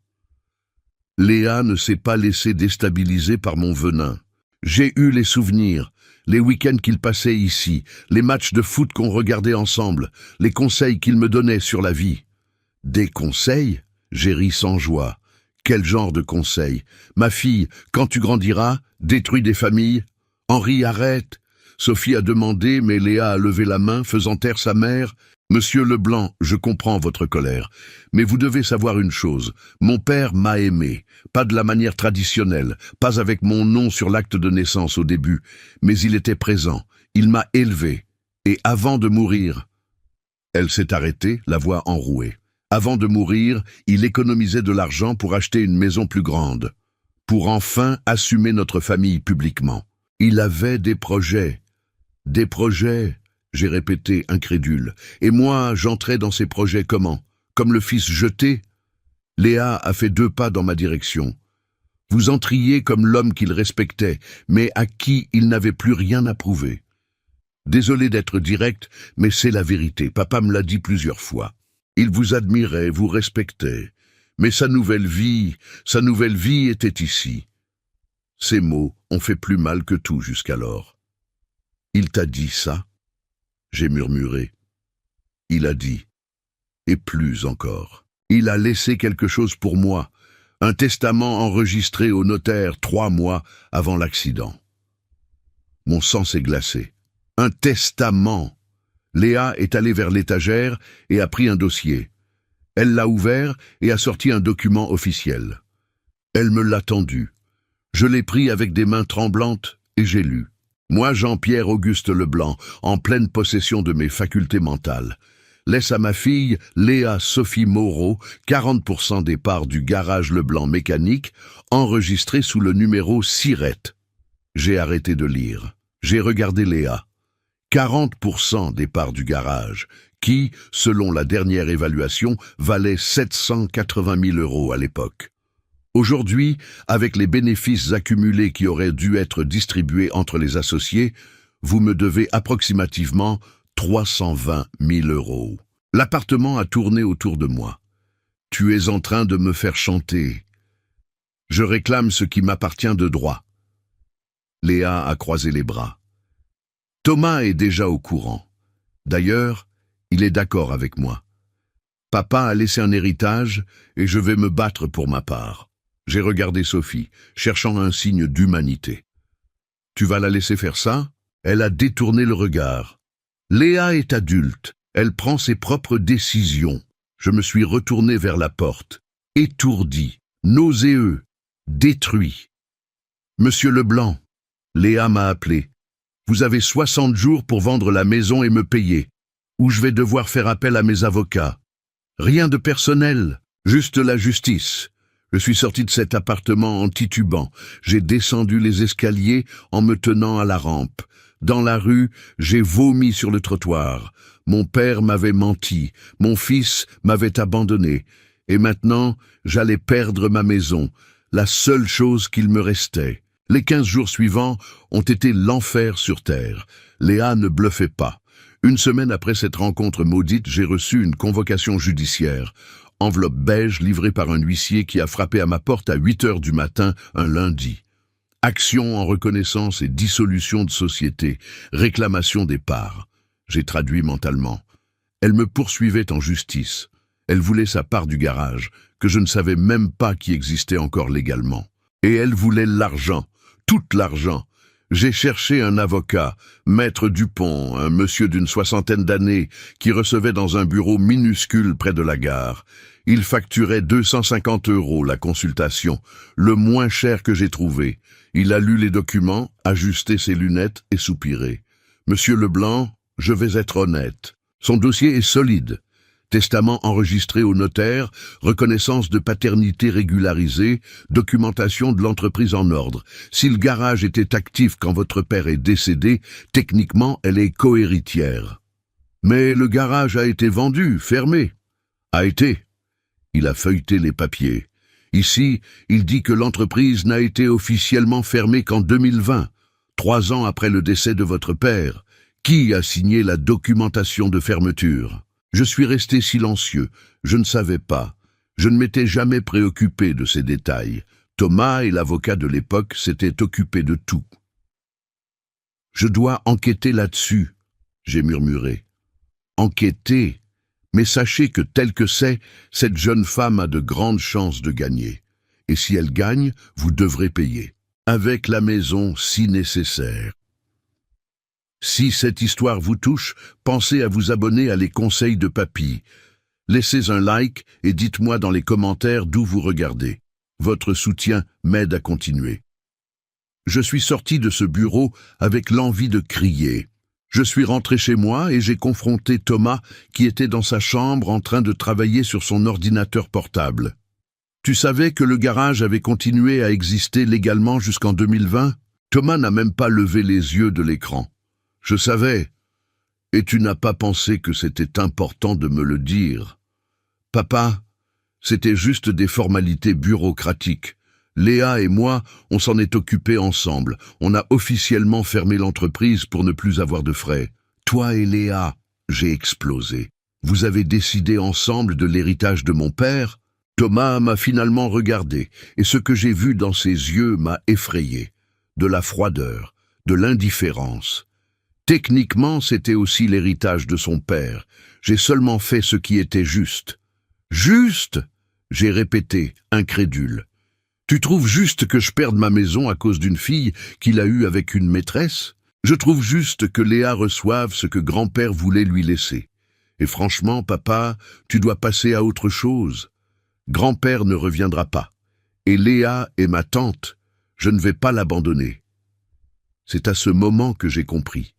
Léa ne s'est pas laissée déstabiliser par mon venin. J'ai eu les souvenirs, les week-ends qu'il passait ici, les matchs de foot qu'on regardait ensemble, les conseils qu'il me donnait sur la vie. Des conseils? J'ai ri sans joie. Quel genre de conseils? Ma fille, quand tu grandiras, détruis des familles? Henri, arrête! Sophie a demandé, mais Léa a levé la main, faisant taire sa mère. Monsieur Leblanc, je comprends votre colère, mais vous devez savoir une chose. Mon père m'a aimé, pas de la manière traditionnelle, pas avec mon nom sur l'acte de naissance au début, mais il était présent, il m'a élevé. Et avant de mourir... Elle s'est arrêtée, la voix enrouée. Avant de mourir, il économisait de l'argent pour acheter une maison plus grande, pour enfin assumer notre famille publiquement. Il avait des projets. Des projets, j'ai répété incrédule. Et moi, j'entrais dans ces projets comment? Comme le fils jeté? Léa a fait 2 pas dans ma direction. Vous entriez comme l'homme qu'il respectait, mais à qui il n'avait plus rien à prouver. Désolé d'être direct, mais c'est la vérité. Papa me l'a dit plusieurs fois. Il vous admirait, vous respectait, mais sa nouvelle vie était ici. Ces mots ont fait plus mal que tout jusqu'alors. Il t'a dit ça? J'ai murmuré. Il a dit, et plus encore. Il a laissé quelque chose pour moi, un testament enregistré au notaire 3 mois avant l'accident. Mon sang s'est glacé. Un testament! Léa est allée vers l'étagère et a pris un dossier. Elle l'a ouvert et a sorti un document officiel. Elle me l'a tendu. Je l'ai pris avec des mains tremblantes et j'ai lu. Moi, Jean-Pierre Auguste Leblanc, en pleine possession de mes facultés mentales, laisse à ma fille, Léa Sophie Moreau, 40% des parts du garage Leblanc mécanique, enregistré sous le numéro Sirette. J'ai arrêté de lire. J'ai regardé Léa. 40% des parts du garage, qui, selon la dernière évaluation, valait 780 000 € à l'époque. Aujourd'hui, avec les bénéfices accumulés qui auraient dû être distribués entre les associés, vous me devez approximativement 320 000 €. L'appartement a tourné autour de moi. Tu es en train de me faire chanter. Je réclame ce qui m'appartient de droit. Léa a croisé les bras. Thomas est déjà au courant. D'ailleurs, il est d'accord avec moi. Papa a laissé un héritage et je vais me battre pour ma part. J'ai regardé Sophie, cherchant un signe d'humanité. Tu vas la laisser faire ça? Elle a détourné le regard. Léa est adulte, elle prend ses propres décisions. Je me suis retourné vers la porte, étourdi, nauséeux, détruit. Monsieur Leblanc, Léa m'a appelé. Vous avez 60 jours pour vendre la maison et me payer, ou je vais devoir faire appel à mes avocats. Rien de personnel, juste la justice. Je suis sorti de cet appartement en titubant. J'ai descendu les escaliers en me tenant à la rampe. Dans la rue, j'ai vomi sur le trottoir. Mon père m'avait menti, mon fils m'avait abandonné. Et maintenant, j'allais perdre ma maison, la seule chose qu'il me restait. Les 15 jours suivants ont été l'enfer sur terre. Léa ne bluffait pas. Une semaine après cette rencontre maudite, j'ai reçu une convocation judiciaire. Enveloppe beige livrée par un huissier qui a frappé à ma porte à 8 heures du matin un lundi. Action en reconnaissance et dissolution de société. Réclamation des parts. J'ai traduit mentalement. Elle me poursuivait en justice. Elle voulait sa part du garage, que je ne savais même pas qui existait encore légalement. Et elle voulait l'argent. Tout l'argent. J'ai cherché un avocat, Maître Dupont, un monsieur d'une 60aine d'années, qui recevait dans un bureau minuscule près de la gare. Il facturait 250 € la consultation, le moins cher que j'ai trouvé. Il a lu les documents, ajusté ses lunettes et soupiré. Monsieur Leblanc, je vais être honnête. Son dossier est solide. Testament enregistré au notaire, reconnaissance de paternité régularisée, documentation de l'entreprise en ordre. Si le garage était actif quand votre père est décédé, techniquement, elle est cohéritière. Mais le garage a été vendu, fermé. A été. Il a feuilleté les papiers. Ici, il dit que l'entreprise n'a été officiellement fermée qu'en 2020, 3 ans après le décès de votre père, Qui a signé la documentation de fermeture? Je suis resté silencieux, je ne savais pas. Je ne m'étais jamais préoccupé de ces détails. Thomas et l'avocat de l'époque s'étaient occupés de tout. Je dois enquêter là-dessus, j'ai murmuré. Enquêter? Mais sachez que tel que c'est, cette jeune femme a de grandes chances de gagner. Et si elle gagne, vous devrez payer. Avec la maison si nécessaire. Si cette histoire vous touche, pensez à vous abonner à Les Conseils de Papy. Laissez un like et dites-moi dans les commentaires d'où vous regardez. Votre soutien m'aide à continuer. Je suis sorti de ce bureau avec l'envie de crier. Je suis rentré chez moi et j'ai confronté Thomas qui était dans sa chambre en train de travailler sur son ordinateur portable. Tu savais que le garage avait continué à exister légalement jusqu'en 2020? Thomas n'a même pas levé les yeux de l'écran. Je savais. Et tu n'as pas pensé que c'était important de me le dire. Papa, c'était juste des formalités bureaucratiques. Léa et moi, on s'en est occupés ensemble. On a officiellement fermé l'entreprise pour ne plus avoir de frais. Toi et Léa, j'ai explosé. Vous avez décidé ensemble de l'héritage de mon père? Thomas m'a finalement regardé, et ce que j'ai vu dans ses yeux m'a effrayé. De la froideur, de l'indifférence. Techniquement, c'était aussi l'héritage de son père. J'ai seulement fait ce qui était juste. Juste? J'ai répété, incrédule. Tu trouves juste que je perde ma maison à cause d'une fille qu'il a eue avec une maîtresse? Je trouve juste que Léa reçoive ce que grand-père voulait lui laisser. Et franchement, papa, tu dois passer à autre chose. Grand-père ne reviendra pas. Et Léa est ma tante. Je ne vais pas l'abandonner. C'est à ce moment que j'ai compris.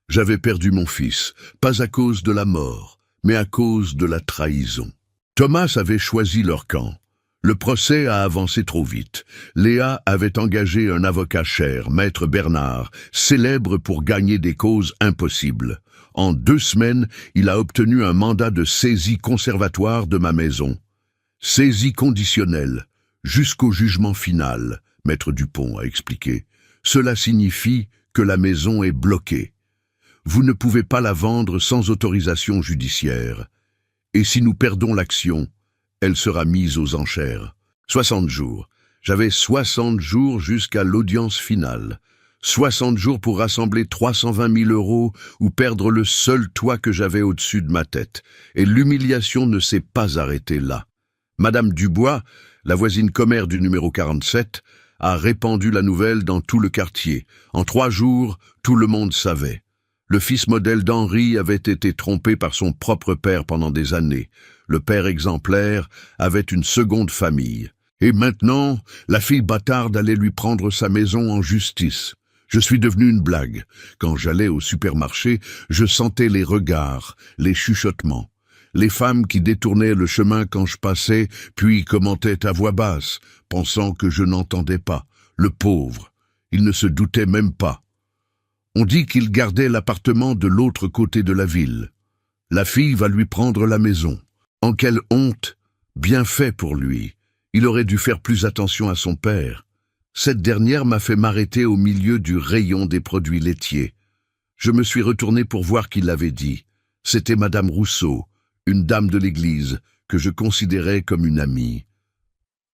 J'avais perdu mon fils, pas à cause de la mort, mais à cause de la trahison. Thomas avait choisi leur camp. Le procès a avancé trop vite. Léa avait engagé un avocat cher, Maître Bernard, célèbre pour gagner des causes impossibles. En 2 semaines, il a obtenu un mandat de saisie conservatoire de ma maison. Saisie conditionnelle, jusqu'au jugement final, Maître Dupont a expliqué. Cela signifie que la maison est bloquée. Vous ne pouvez pas la vendre sans autorisation judiciaire. Et si nous perdons l'action, elle sera mise aux enchères. 60 jours. J'avais 60 jours jusqu'à l'audience finale. 60 jours pour rassembler 320 000 € ou perdre le seul toit que j'avais au-dessus de ma tête. Et l'humiliation ne s'est pas arrêtée là. Madame Dubois, la voisine commère du numéro 47, a répandu la nouvelle dans tout le quartier. En 3 jours, tout le monde savait. Le fils modèle d'Henri avait été trompé par son propre père pendant des années. Le père exemplaire avait une seconde famille. Et maintenant, la fille bâtarde allait lui prendre sa maison en justice. Je suis devenu une blague. Quand j'allais au supermarché, je sentais les regards, les chuchotements. Les femmes qui détournaient le chemin quand je passais, puis commentaient à voix basse, pensant que je n'entendais pas. Le pauvre, il ne se doutait même pas. On dit qu'il gardait l'appartement de l'autre côté de la ville. La fille va lui prendre la maison. En quelle honte! Bien fait pour lui. Il aurait dû faire plus attention à son père. Cette dernière m'a fait m'arrêter au milieu du rayon des produits laitiers. Je me suis retourné pour voir qui l'avait dit. C'était Madame Rousseau, une dame de l'église, que je considérais comme une amie.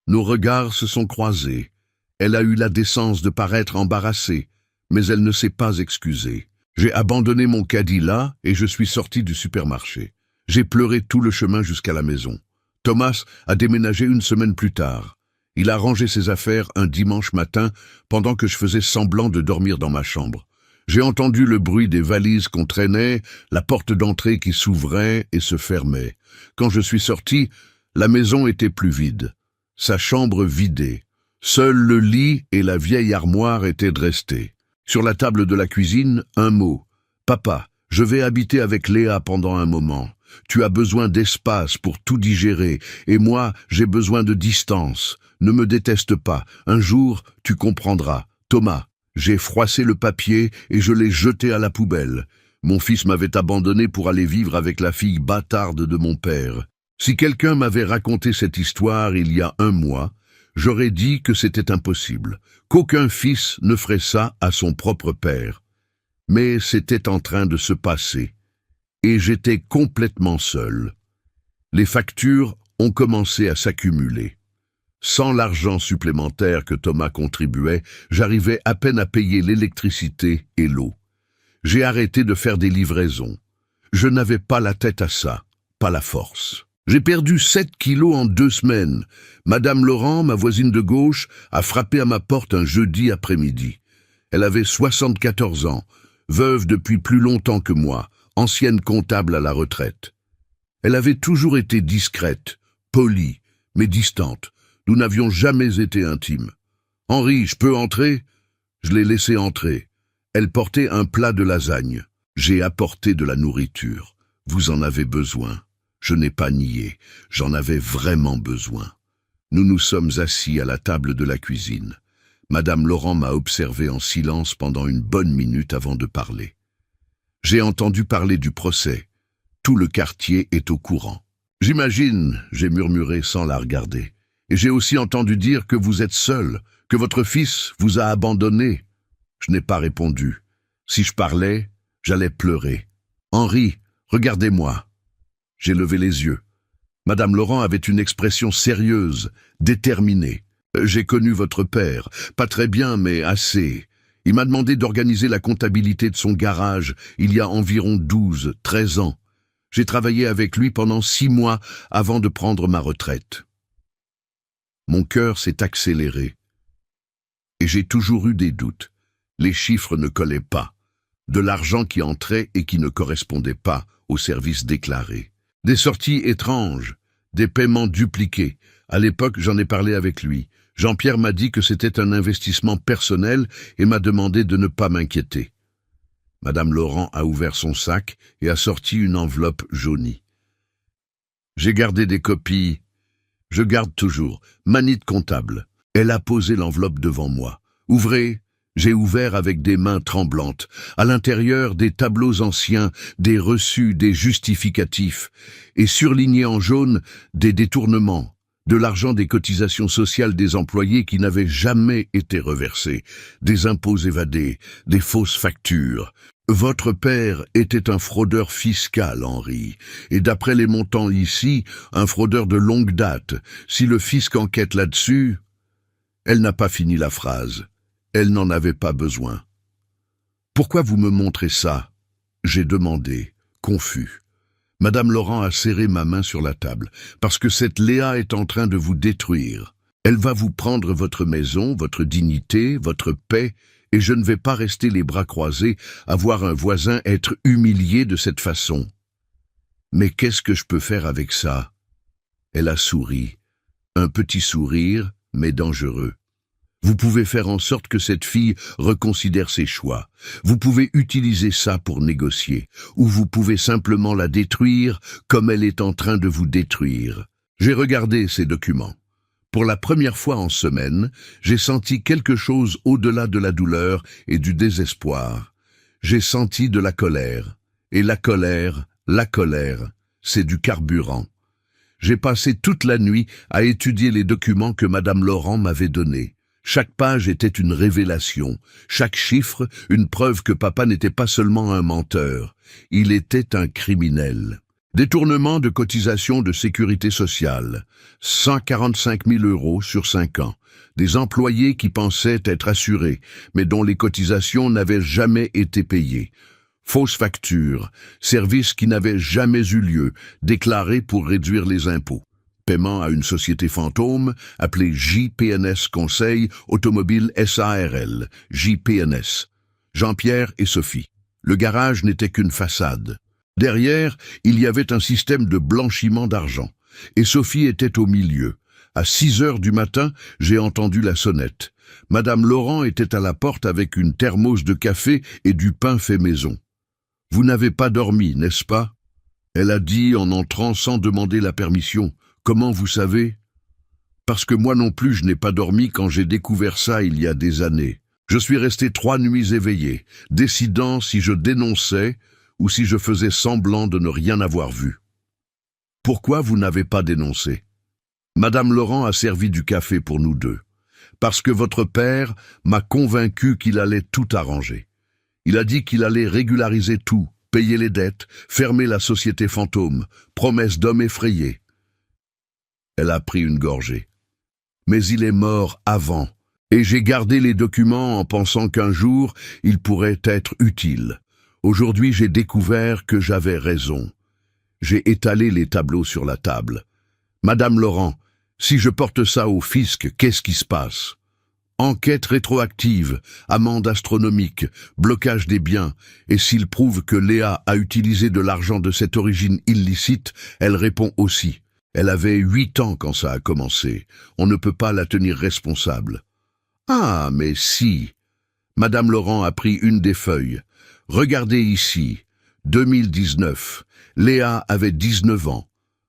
Nos regards se sont croisés. Elle a eu la décence de paraître embarrassée, mais elle ne s'est pas excusée. J'ai abandonné mon caddie là et je suis sorti du supermarché. J'ai pleuré tout le chemin jusqu'à la maison. Thomas a déménagé 1 semaine plus tard. Il a rangé ses affaires un dimanche matin pendant que je faisais semblant de dormir dans ma chambre. J'ai entendu le bruit des valises qu'on traînait, la porte d'entrée qui s'ouvrait et se fermait. Quand je suis sorti, la maison était plus vide. Sa chambre vidée. Seul le lit et la vieille armoire étaient restés. Sur la table de la cuisine, un mot. « Papa, je vais habiter avec Léa pendant un moment. Tu as besoin d'espace pour tout digérer, et moi, j'ai besoin de distance. Ne me déteste pas. Un jour, tu comprendras. Thomas, j'ai froissé le papier et je l'ai jeté à la poubelle. Mon fils m'avait abandonné pour aller vivre avec la fille bâtarde de mon père. Si quelqu'un m'avait raconté cette histoire il y a 1 mois, j'aurais dit que c'était impossible, qu'aucun fils ne ferait ça à son propre père. Mais c'était en train de se passer, et j'étais complètement seul. Les factures ont commencé à s'accumuler. Sans l'argent supplémentaire que Thomas contribuait, j'arrivais à peine à payer l'électricité et l'eau. J'ai arrêté de faire des livraisons. Je n'avais pas la tête à ça, pas la force. J'ai perdu 7 kilos en 2 semaines. Madame Laurent, ma voisine de gauche, a frappé à ma porte un jeudi après-midi. Elle avait 74 ans, veuve depuis plus longtemps que moi, ancienne comptable à la retraite. Elle avait toujours été discrète, polie, mais distante. Nous n'avions jamais été intimes. « Henri, je peux entrer ?» Je l'ai laissée entrer. Elle portait un plat de lasagne. J'ai apporté de la nourriture. Vous en avez besoin. Je n'ai pas nié. J'en avais vraiment besoin. Nous nous sommes assis à la table de la cuisine. Madame Laurent m'a observé en silence pendant une bonne minute avant de parler. J'ai entendu parler du procès. Tout le quartier est au courant. « J'imagine », j'ai murmuré sans la regarder. « Et j'ai aussi entendu dire que vous êtes seul, que votre fils vous a abandonné. » Je n'ai pas répondu. Si je parlais, j'allais pleurer. « Henri, regardez-moi. » J'ai levé les yeux. Madame Laurent avait une expression sérieuse, déterminée. « J'ai connu votre père, pas très bien, mais assez. Il m'a demandé d'organiser la comptabilité de son garage il y a environ 12, 13 ans. J'ai travaillé avec lui pendant 6 mois avant de prendre ma retraite. » Mon cœur s'est accéléré. Et j'ai toujours eu des doutes. Les chiffres ne collaient pas. De l'argent qui entrait et qui ne correspondait pas aux services déclarés. Des sorties étranges, des paiements dupliqués. À l'époque, j'en ai parlé avec lui. Jean-Pierre m'a dit que c'était un investissement personnel et m'a demandé de ne pas m'inquiéter. Madame Laurent a ouvert son sac et a sorti une enveloppe jaunie. J'ai gardé des copies. Je garde toujours. Manite comptable. Elle a posé l'enveloppe devant moi. Ouvrez. J'ai ouvert avec des mains tremblantes. À l'intérieur, des tableaux anciens, des reçus, des justificatifs. Et surlignés en jaune, des détournements. De l'argent des cotisations sociales des employés qui n'avaient jamais été reversés. Des impôts évadés, des fausses factures. Votre père était un fraudeur fiscal, Henri, et d'après les montants ici, un fraudeur de longue date. Si le fisc enquête là-dessus... Elle n'a pas fini la phrase. Elle n'en avait pas besoin. « Pourquoi vous me montrez ça ?» J'ai demandé, confus. Madame Laurent a serré ma main sur la table. « Parce que cette Léa est en train de vous détruire. Elle va vous prendre votre maison, votre dignité, votre paix, et je ne vais pas rester les bras croisés à voir un voisin être humilié de cette façon. Mais qu'est-ce que je peux faire avec ça ?» Elle a souri. Un petit sourire, mais dangereux. Vous pouvez faire en sorte que cette fille reconsidère ses choix. Vous pouvez utiliser ça pour négocier, ou vous pouvez simplement la détruire comme elle est en train de vous détruire. J'ai regardé ces documents. Pour la première fois en semaine, j'ai senti quelque chose au-delà de la douleur et du désespoir. J'ai senti de la colère. Et la colère, c'est du carburant. J'ai passé toute la nuit à étudier les documents que Madame Laurent m'avait donnés. Chaque page était une révélation, chaque chiffre une preuve que papa n'était pas seulement un menteur, il était un criminel. Détournement de cotisation de sécurité sociale, 145 000 € sur 5 ans. Des employés qui pensaient être assurés, mais dont les cotisations n'avaient jamais été payées. Fausses factures, services qui n'avaient jamais eu lieu, déclarés pour réduire les impôts. Paiement à une société fantôme appelée JPNS Conseil Automobile SARL, JPNS. Jean-Pierre et Sophie. Le garage n'était qu'une façade. Derrière, il y avait un système de blanchiment d'argent. Et Sophie était au milieu. À 6 heures du matin, j'ai entendu la sonnette. Madame Laurent était à la porte avec une thermos de café et du pain fait maison. « Vous n'avez pas dormi, n'est-ce pas ?» Elle a dit en entrant sans demander la permission. « Comment vous savez ?» Parce que moi non plus je n'ai pas dormi quand j'ai découvert ça il y a des années. Je suis resté 3 nuits éveillé, décidant si je dénonçais ou si je faisais semblant de ne rien avoir vu. Pourquoi vous n'avez pas dénoncé? Madame Laurent a servi du café pour nous deux. Parce que votre père m'a convaincu qu'il allait tout arranger. Il a dit qu'il allait régulariser tout, payer les dettes, fermer la société fantôme, promesse d'homme effrayé. Elle a pris une gorgée. Mais il est mort avant, et j'ai gardé les documents en pensant qu'un jour, ils pourraient être utiles. Aujourd'hui, j'ai découvert que j'avais raison. J'ai étalé les tableaux sur la table. Madame Laurent, si je porte ça au fisc, qu'est-ce qui se passe? Enquête rétroactive, amende astronomique, blocage des biens, et s'il prouve que Léa a utilisé de l'argent de cette origine illicite, elle répond aussi. Elle avait 8 ans quand ça a commencé. On ne peut pas la tenir responsable. Ah, mais si. Madame Laurent a pris une des feuilles. Regardez ici. 2019. Léa avait 19 ans.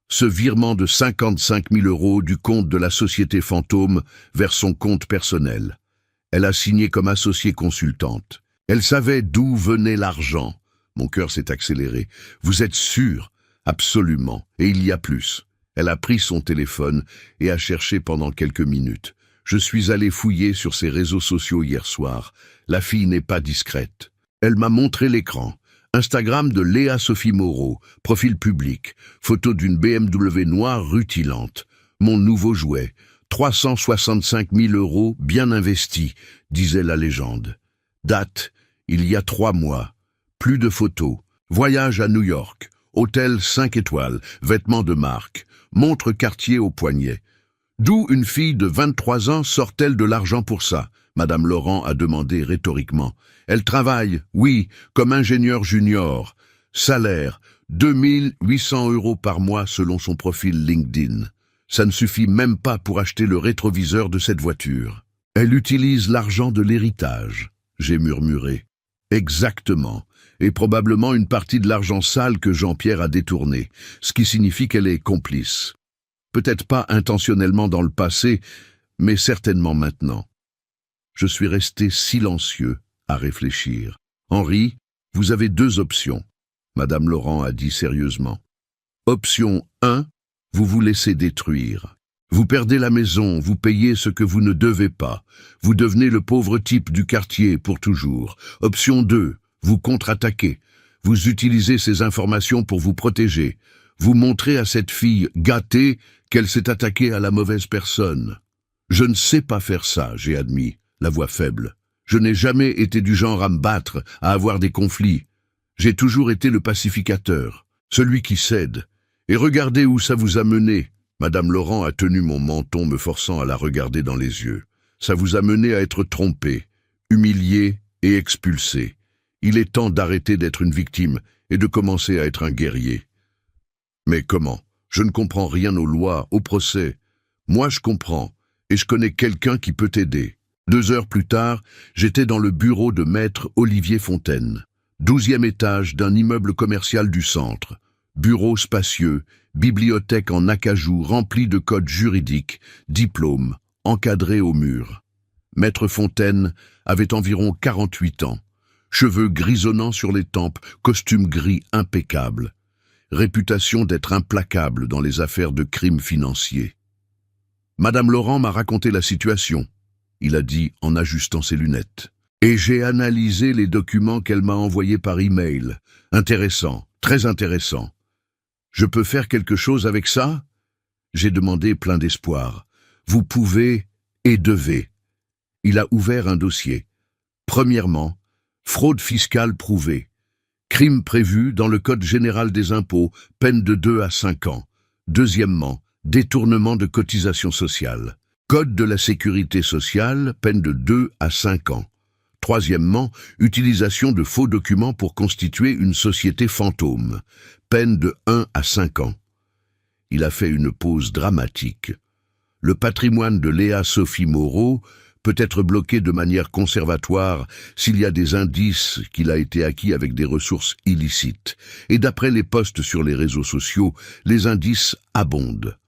Ce virement de 55 000 € du compte de la société fantôme vers son compte personnel. Elle a signé comme associée consultante. Elle savait d'où venait l'argent. Mon cœur s'est accéléré. Vous êtes sûr? Absolument. Et il y a plus. Elle a pris son téléphone et a cherché pendant quelques minutes. Je suis allé fouiller sur ses réseaux sociaux hier soir. La fille n'est pas discrète. Elle m'a montré l'écran. Instagram de Léa Sophie Moreau, profil public, photo d'une BMW noire rutilante. Mon nouveau jouet, 365 000 € bien investis, disait la légende. Date, il y a 3 mois. Plus de photos. Voyage à New York. Hôtel 5 étoiles, vêtements de marque, montre Cartier au poignet. D'où une fille de 23 ans sort-elle de l'argent pour ça? Madame Laurent a demandé rhétoriquement. Elle travaille, oui, comme ingénieur junior. Salaire, 2 800 € par mois selon son profil LinkedIn. Ça ne suffit même pas pour acheter le rétroviseur de cette voiture. Elle utilise l'argent de l'héritage, j'ai murmuré. Exactement. Et probablement une partie de l'argent sale que Jean-Pierre a détourné, ce qui signifie qu'elle est complice. Peut-être pas intentionnellement dans le passé, mais certainement maintenant. Je suis resté silencieux à réfléchir. Henri, vous avez 2 options, Madame Laurent a dit sérieusement. Option 1, vous vous laissez détruire. Vous perdez la maison, vous payez ce que vous ne devez pas. Vous devenez le pauvre type du quartier pour toujours. Option 2, vous contre-attaquez. Vous utilisez ces informations pour vous protéger. Vous montrez à cette fille gâtée qu'elle s'est attaquée à la mauvaise personne. Je ne sais pas faire ça, j'ai admis, la voix faible. Je n'ai jamais été du genre à me battre, à avoir des conflits. J'ai toujours été le pacificateur, celui qui cède. Et regardez où ça vous a mené. Madame Laurent a tenu mon menton, me forçant à la regarder dans les yeux. Ça vous a mené à être trompé, humilié et expulsé. Il est temps d'arrêter d'être une victime et de commencer à être un guerrier. Mais comment? Je ne comprends rien aux lois, au procès. Moi, je comprends, et je connais quelqu'un qui peut t'aider. 2 heures plus tard, j'étais dans le bureau de maître Olivier Fontaine, 12e étage d'un immeuble commercial du centre. Bureau spacieux, bibliothèque en acajou remplie de codes juridiques, diplômes, encadrés au mur. Maître Fontaine avait environ 48 ans, cheveux grisonnants sur les tempes, costume gris impeccable. Réputation d'être implacable dans les affaires de crimes financiers. Madame Laurent m'a raconté la situation, il a dit en ajustant ses lunettes. Et j'ai analysé les documents qu'elle m'a envoyés par email. Intéressant, très intéressant. Je peux faire quelque chose avec ça? J'ai demandé plein d'espoir. Vous pouvez et devez. Il a ouvert un dossier. Premièrement, fraude fiscale prouvée. Crime prévu dans le Code général des impôts, peine de 2 à 5 ans. Deuxièmement, détournement de cotisations sociales. Code de la sécurité sociale, peine de 2 à 5 ans. Troisièmement, utilisation de faux documents pour constituer une société fantôme, peine de 1 à 5 ans. Il a fait une pause dramatique. Le patrimoine de Léa Sophie Moreau peut être bloqué de manière conservatoire s'il y a des indices qu'il a été acquis avec des ressources illicites. Et d'après les posts sur les réseaux sociaux, les indices abondent.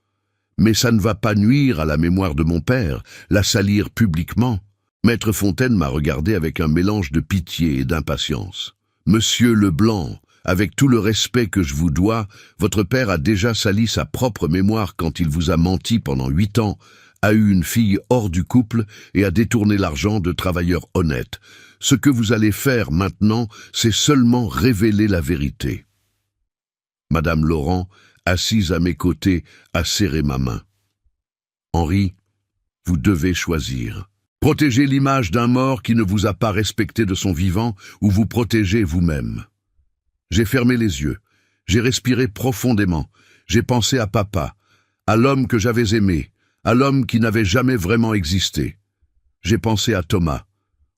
Mais ça ne va pas nuire à la mémoire de mon père, la salir publiquement. Maître Fontaine m'a regardé avec un mélange de pitié et d'impatience. « Monsieur Leblanc, avec tout le respect que je vous dois, votre père a déjà sali sa propre mémoire quand il vous a menti pendant 8 ans, a eu une fille hors du couple et a détourné l'argent de travailleurs honnêtes. Ce que vous allez faire maintenant, c'est seulement révéler la vérité. » Madame Laurent, assise à mes côtés, a serré ma main. « Henri, vous devez choisir. Protéger l'image d'un mort qui ne vous a pas respecté de son vivant ou vous protéger vous-même. » J'ai fermé les yeux. J'ai respiré profondément. J'ai pensé à papa, à l'homme que j'avais aimé, à l'homme qui n'avait jamais vraiment existé. J'ai pensé à Thomas,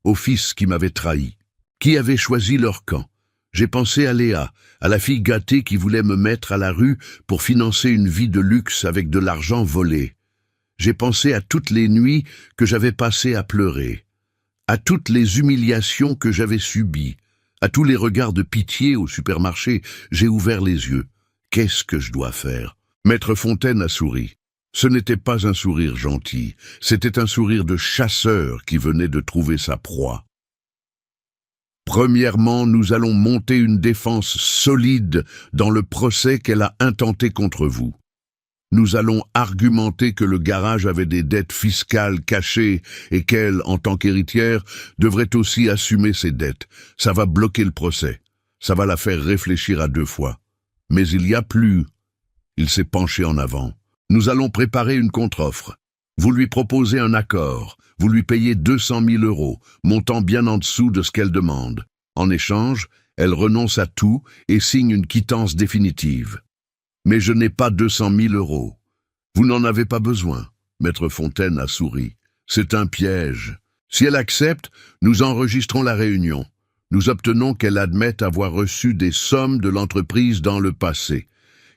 au fils qui m'avait trahi, qui avait choisi leur camp. J'ai pensé à Léa, à la fille gâtée qui voulait me mettre à la rue pour financer une vie de luxe avec de l'argent volé. J'ai pensé à toutes les nuits que j'avais passées à pleurer, à toutes les humiliations que j'avais subies, à tous les regards de pitié au supermarché. J'ai ouvert les yeux. Qu'est-ce que je dois faire? Maître Fontaine a souri. Ce n'était pas un sourire gentil, c'était un sourire de chasseur qui venait de trouver sa proie. Premièrement, nous allons monter une défense solide dans le procès qu'elle a intenté contre vous. Nous allons argumenter que le garage avait des dettes fiscales cachées et qu'elle, en tant qu'héritière, devrait aussi assumer ses dettes. Ça va bloquer le procès. Ça va la faire réfléchir à 2 fois. Mais il y a plus. Il s'est penché en avant. Nous allons préparer une contre-offre. Vous lui proposez un accord. Vous lui payez 200 000 €, montant bien en dessous de ce qu'elle demande. En échange, elle renonce à tout et signe une quittance définitive. Mais je n'ai pas 200 000 €. Vous n'en avez pas besoin. Maître Fontaine a souri. C'est un piège. Si elle accepte, nous enregistrons la réunion. Nous obtenons qu'elle admette avoir reçu des sommes de l'entreprise dans le passé,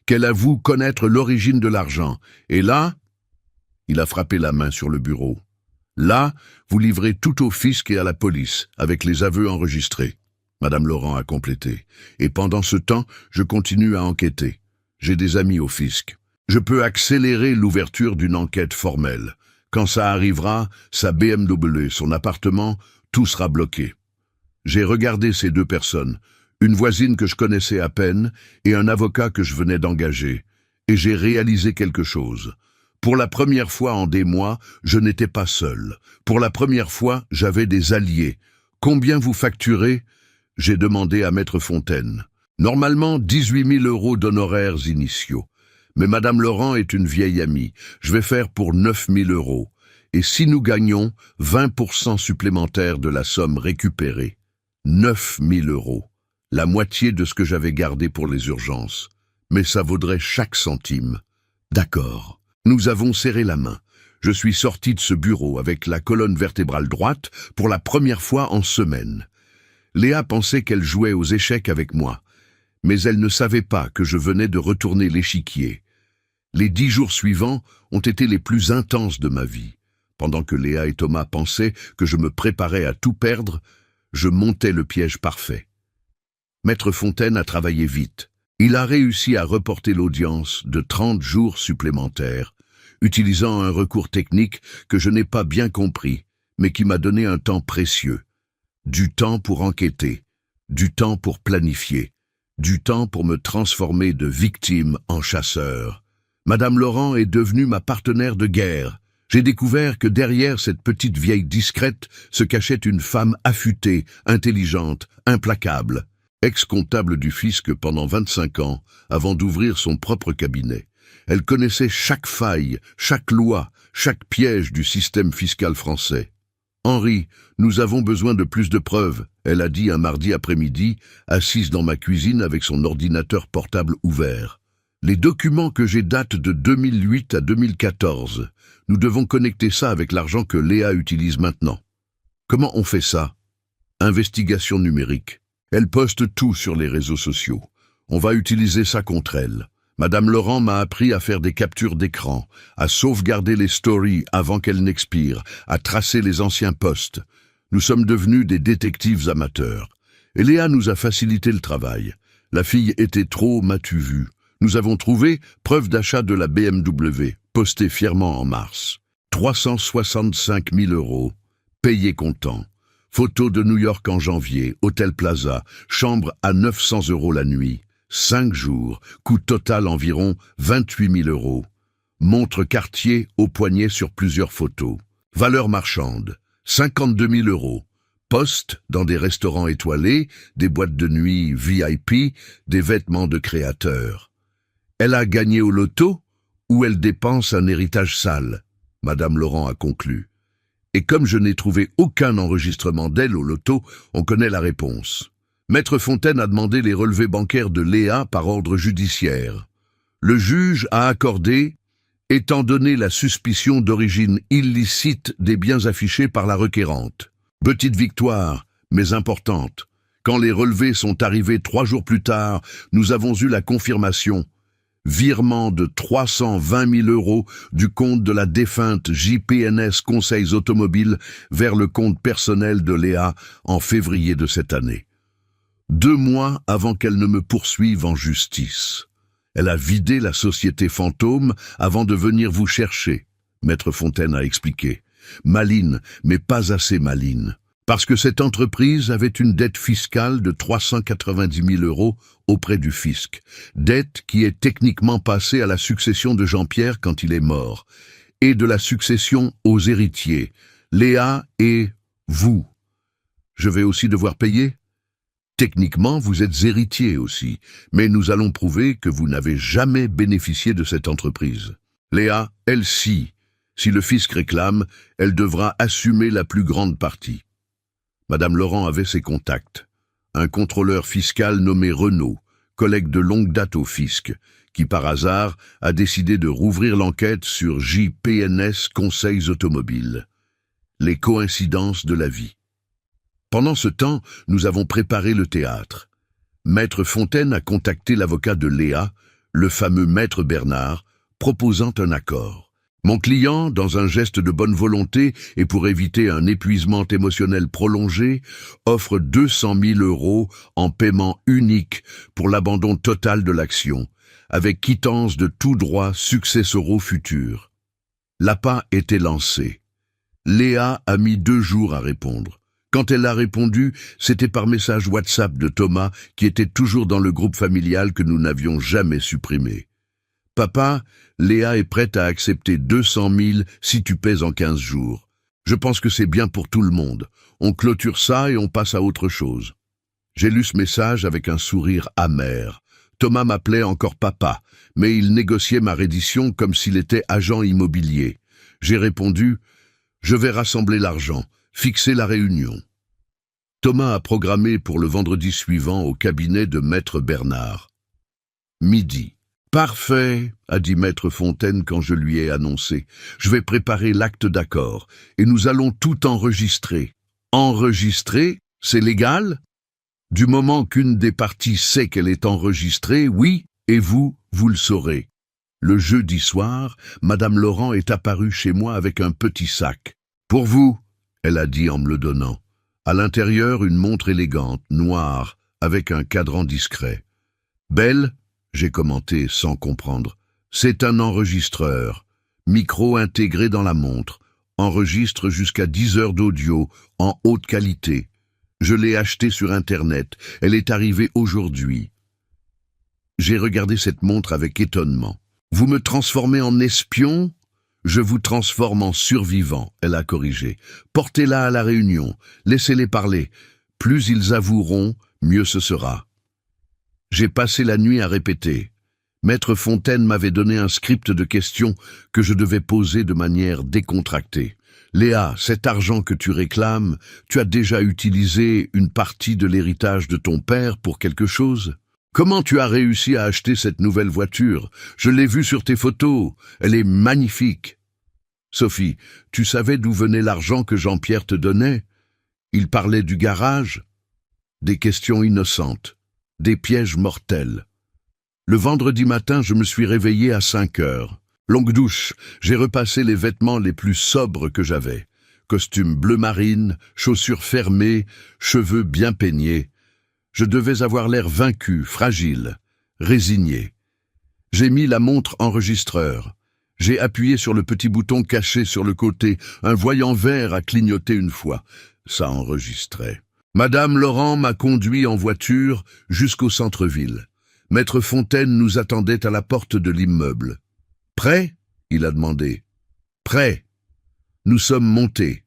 qu'elle avoue connaître l'origine de l'argent. Et là, il a frappé la main sur le bureau. Là, vous livrez tout au fisc et à la police, avec les aveux enregistrés. Madame Laurent a complété. Et pendant ce temps, je continue à enquêter. J'ai des amis au fisc. Je peux accélérer l'ouverture d'une enquête formelle. Quand ça arrivera, sa BMW, son appartement, tout sera bloqué. J'ai regardé ces 2 personnes, une voisine que je connaissais à peine et un avocat que je venais d'engager, et j'ai réalisé quelque chose. Pour la première fois en des mois, je n'étais pas seul. Pour la première fois, j'avais des alliés. Combien vous facturez? J'ai demandé à Maître Fontaine. Normalement, 18 000 € d'honoraires initiaux. Mais Madame Laurent est une vieille amie. Je vais faire pour 9 000 €. Et si nous gagnons, 20% supplémentaires de la somme récupérée. 9 000 €. La moitié de ce que j'avais gardé pour les urgences. Mais ça vaudrait chaque centime. D'accord. Nous avons serré la main. Je suis sorti de ce bureau avec la colonne vertébrale droite pour la première fois en semaine. Léa pensait qu'elle jouait aux échecs avec moi. Mais elle ne savait pas que je venais de retourner l'échiquier. Les 10 jours suivants ont été les plus intenses de ma vie. Pendant que Léa et Thomas pensaient que je me préparais à tout perdre, je montais le piège parfait. Maître Fontaine a travaillé vite. Il a réussi à reporter l'audience de 30 jours supplémentaires, utilisant un recours technique que je n'ai pas bien compris, mais qui m'a donné un temps précieux. Du temps pour enquêter, du temps pour planifier, du temps pour me transformer de victime en chasseur. Madame Laurent est devenue ma partenaire de guerre. J'ai découvert que derrière cette petite vieille discrète se cachait une femme affûtée, intelligente, implacable. Ex-comptable du fisc pendant 25 ans, avant d'ouvrir son propre cabinet. Elle connaissait chaque faille, chaque loi, chaque piège du système fiscal français. « Henri, nous avons besoin de plus de preuves », elle a dit un mardi après-midi, assise dans ma cuisine avec son ordinateur portable ouvert. « Les documents que j'ai datent de 2008 à 2014. Nous devons connecter ça avec l'argent que Léa utilise maintenant. » Comment on fait ça? Investigation numérique. Elle poste tout sur les réseaux sociaux. On va utiliser ça contre elle. Madame Laurent m'a appris à faire des captures d'écran, à sauvegarder les stories avant qu'elles n'expirent, à tracer les anciens posts. Nous sommes devenus des détectives amateurs. Et Léa nous a facilité le travail. La fille était trop m'as-tu vu. Nous avons trouvé preuve d'achat de la BMW, postée fièrement en mars. 365 000 €, payé comptant. Photo de New York en janvier, Hôtel Plaza, chambre à 900 € la nuit. 5 jours, coût total environ 28 000 €. Montre Cartier au poignet sur plusieurs photos. Valeur marchande, 52 000 €. Postes dans des restaurants étoilés, des boîtes de nuit VIP, des vêtements de créateurs. Elle a gagné au loto ou elle dépense un héritage sale, Madame Laurent a conclu. Et comme je n'ai trouvé aucun enregistrement d'elle au loto, on connaît la réponse. Maître Fontaine a demandé les relevés bancaires de Léa par ordre judiciaire. Le juge a accordé, étant donné la suspicion d'origine illicite des biens affichés par la requérante. Petite victoire, mais importante. Quand les relevés sont arrivés 3 jours plus tard, nous avons eu la confirmation. Virement de 320 000 € du compte de la défunte JPNS Conseils Automobiles vers le compte personnel de Léa en février de cette année. 2 mois avant qu'elle ne me poursuive en justice. Elle a vidé la société fantôme avant de venir vous chercher, Maître Fontaine a expliqué. Maline, mais pas assez maline. Parce que cette entreprise avait une dette fiscale de 390 000 € auprès du fisc. Dette qui est techniquement passée à la succession de Jean-Pierre quand il est mort. Et de la succession aux héritiers, Léa et vous. Je vais aussi devoir payer ? Techniquement, vous êtes héritier aussi, mais nous allons prouver que vous n'avez jamais bénéficié de cette entreprise. Léa, elle si le fisc réclame, elle devra assumer la plus grande partie. Madame Laurent avait ses contacts. Un contrôleur fiscal nommé Renaud, collègue de longue date au fisc, qui par hasard a décidé de rouvrir l'enquête sur JPNS Conseils Automobiles. Les coïncidences de la vie. Pendant ce temps, nous avons préparé le théâtre. Maître Fontaine a contacté l'avocat de Léa, le fameux Maître Bernard, proposant un accord. Mon client, dans un geste de bonne volonté et pour éviter un épuisement émotionnel prolongé, offre 200 000 € en paiement unique pour l'abandon total de l'action, avec quittance de tout droit successoraux futurs. L'appât était lancé. Léa a mis 2 jours à répondre. Quand elle a répondu, c'était par message WhatsApp de Thomas, qui était toujours dans le groupe familial que nous n'avions jamais supprimé. Papa, Léa est prête à accepter 200 000 si tu paies en 15 jours. Je pense que c'est bien pour tout le monde. On clôture ça et on passe à autre chose. J'ai lu ce message avec un sourire amer. Thomas m'appelait encore papa, mais il négociait ma reddition comme s'il était agent immobilier. J'ai répondu « Je vais rassembler l'argent, fixer la réunion ». Thomas a programmé pour le vendredi suivant au cabinet de Maître Bernard. Midi. « Parfait, a dit Maître Fontaine quand je lui ai annoncé. Je vais préparer l'acte d'accord et nous allons tout enregistrer. Enregistrer, c'est légal ? Du moment qu'une des parties sait qu'elle est enregistrée, oui, et vous le saurez. Le jeudi soir, Madame Laurent est apparue chez moi avec un petit sac. Pour vous, elle a dit en me le donnant. À l'intérieur, une montre élégante, noire, avec un cadran discret. Belle ? J'ai commenté sans comprendre. C'est un enregistreur. Micro intégré dans la montre. Enregistre jusqu'à 10 heures d'audio, en haute qualité. Je l'ai acheté sur Internet. Elle est arrivée aujourd'hui. J'ai regardé cette montre avec étonnement. Vous me transformez en espion ? Je vous transforme en survivant, elle a corrigé. Portez-la à la réunion. Laissez-les parler. Plus ils avoueront, mieux ce sera. J'ai passé la nuit à répéter. Maître Fontaine m'avait donné un script de questions que je devais poser de manière décontractée. Léa, cet argent que tu réclames, tu as déjà utilisé une partie de l'héritage de ton père pour quelque chose ? Comment tu as réussi à acheter cette nouvelle voiture ? Je l'ai vue sur tes photos. Elle est magnifique. Sophie, tu savais d'où venait l'argent que Jean-Pierre te donnait ? Il parlait du garage ? Des questions innocentes. Des pièges mortels. Le vendredi matin, je me suis réveillé à 5 heures. Longue douche, j'ai repassé les vêtements les plus sobres que j'avais. Costume bleu marine, chaussures fermées, cheveux bien peignés. Je devais avoir l'air vaincu, fragile, résigné. J'ai mis la montre enregistreur. J'ai appuyé sur le petit bouton caché sur le côté. Un voyant vert a clignoté une fois. Ça enregistrait. Madame Laurent m'a conduit en voiture jusqu'au centre-ville. Maître Fontaine nous attendait à la porte de l'immeuble. « Prêt ?» il a demandé. « Prêt. » Nous sommes montés.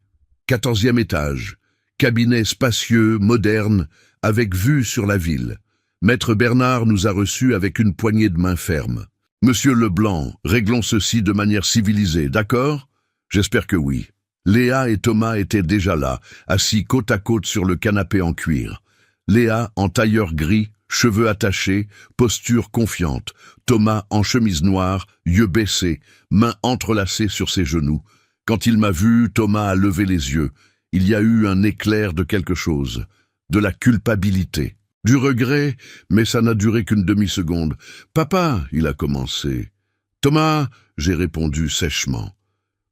14e étage. cabinet spacieux, moderne, avec vue sur la ville. Maître Bernard nous a reçus avec une poignée de main ferme. Monsieur Leblanc, réglons ceci de manière civilisée, d'accord? J'espère que oui. Léa et Thomas étaient déjà là, assis côte à côte sur le canapé en cuir. Léa en tailleur gris, cheveux attachés, posture confiante. Thomas en chemise noire, yeux baissés, mains entrelacées sur ses genoux. Quand il m'a vu, Thomas a levé les yeux. Il y a eu un éclair de quelque chose, de la culpabilité, du regret, mais ça n'a duré qu'une demi-seconde. « Papa !» il a commencé. « Thomas !» j'ai répondu sèchement.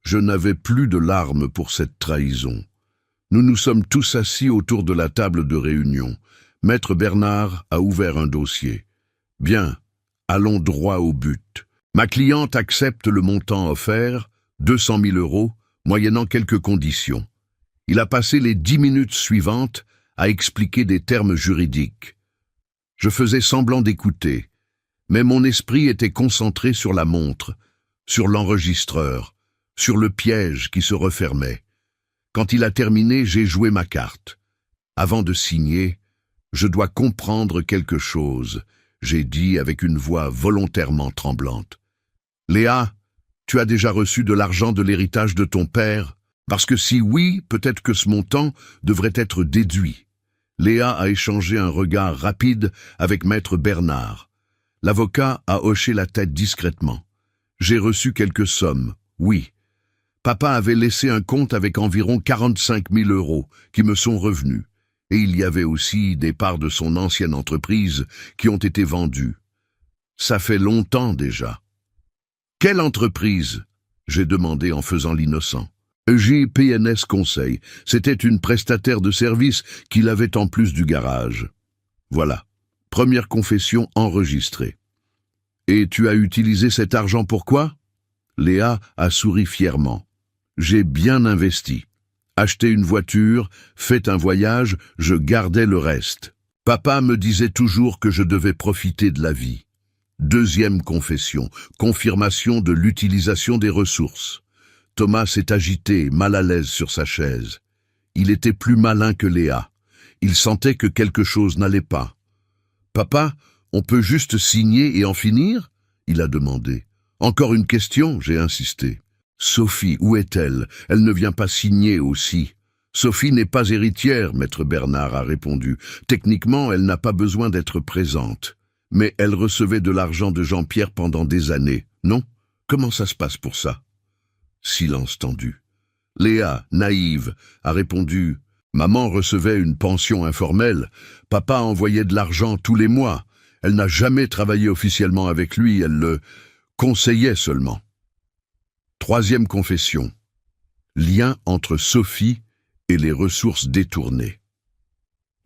Je n'avais plus de larmes pour cette trahison. Nous nous sommes tous assis autour de la table de réunion. Maître Bernard a ouvert un dossier. « Bien, allons droit au but. Ma cliente accepte le montant offert, 200 000 €, moyennant quelques conditions. » Il a passé les 10 minutes suivantes à expliquer des termes juridiques. Je faisais semblant d'écouter, mais mon esprit était concentré sur la montre, sur l'enregistreur, sur le piège qui se refermait. Quand il a terminé, j'ai joué ma carte. Avant de signer, je dois comprendre quelque chose, j'ai dit avec une voix volontairement tremblante. Léa, tu as déjà reçu de l'argent de l'héritage de ton père? Parce que si oui, peut-être que ce montant devrait être déduit. Léa a échangé un regard rapide avec Maître Bernard. L'avocat a hoché la tête discrètement. J'ai reçu quelques sommes, oui. Papa avait laissé un compte avec environ 45 000 € qui me sont revenus. Et il y avait aussi des parts de son ancienne entreprise qui ont été vendues. Ça fait longtemps déjà. Quelle entreprise? J'ai demandé en faisant l'innocent. JPNS Conseil, c'était une prestataire de service qu'il avait en plus du garage. Voilà, première confession enregistrée. Et tu as utilisé cet argent pour quoi? Léa a souri fièrement. J'ai bien investi. Acheté une voiture, fait un voyage, je gardais le reste. Papa me disait toujours que je devais profiter de la vie. Deuxième confession, confirmation de l'utilisation des ressources. Thomas s'est agité, mal à l'aise sur sa chaise. Il était plus malin que Léa. Il sentait que quelque chose n'allait pas. « Papa, on peut juste signer et en finir ?» il a demandé. « Encore une question ?» j'ai insisté. « Sophie, où est-elle? Elle ne vient pas signer aussi. » « Sophie n'est pas héritière, Maître Bernard a répondu. Techniquement, elle n'a pas besoin d'être présente. Mais elle recevait de l'argent de Jean-Pierre pendant des années, non? Comment ça se passe pour ça? » Silence tendu. Léa, naïve, a répondu « Maman recevait une pension informelle. Papa envoyait de l'argent tous les mois. Elle n'a jamais travaillé officiellement avec lui, elle le conseillait seulement. » Troisième confession. Lien entre Sophie et les ressources détournées.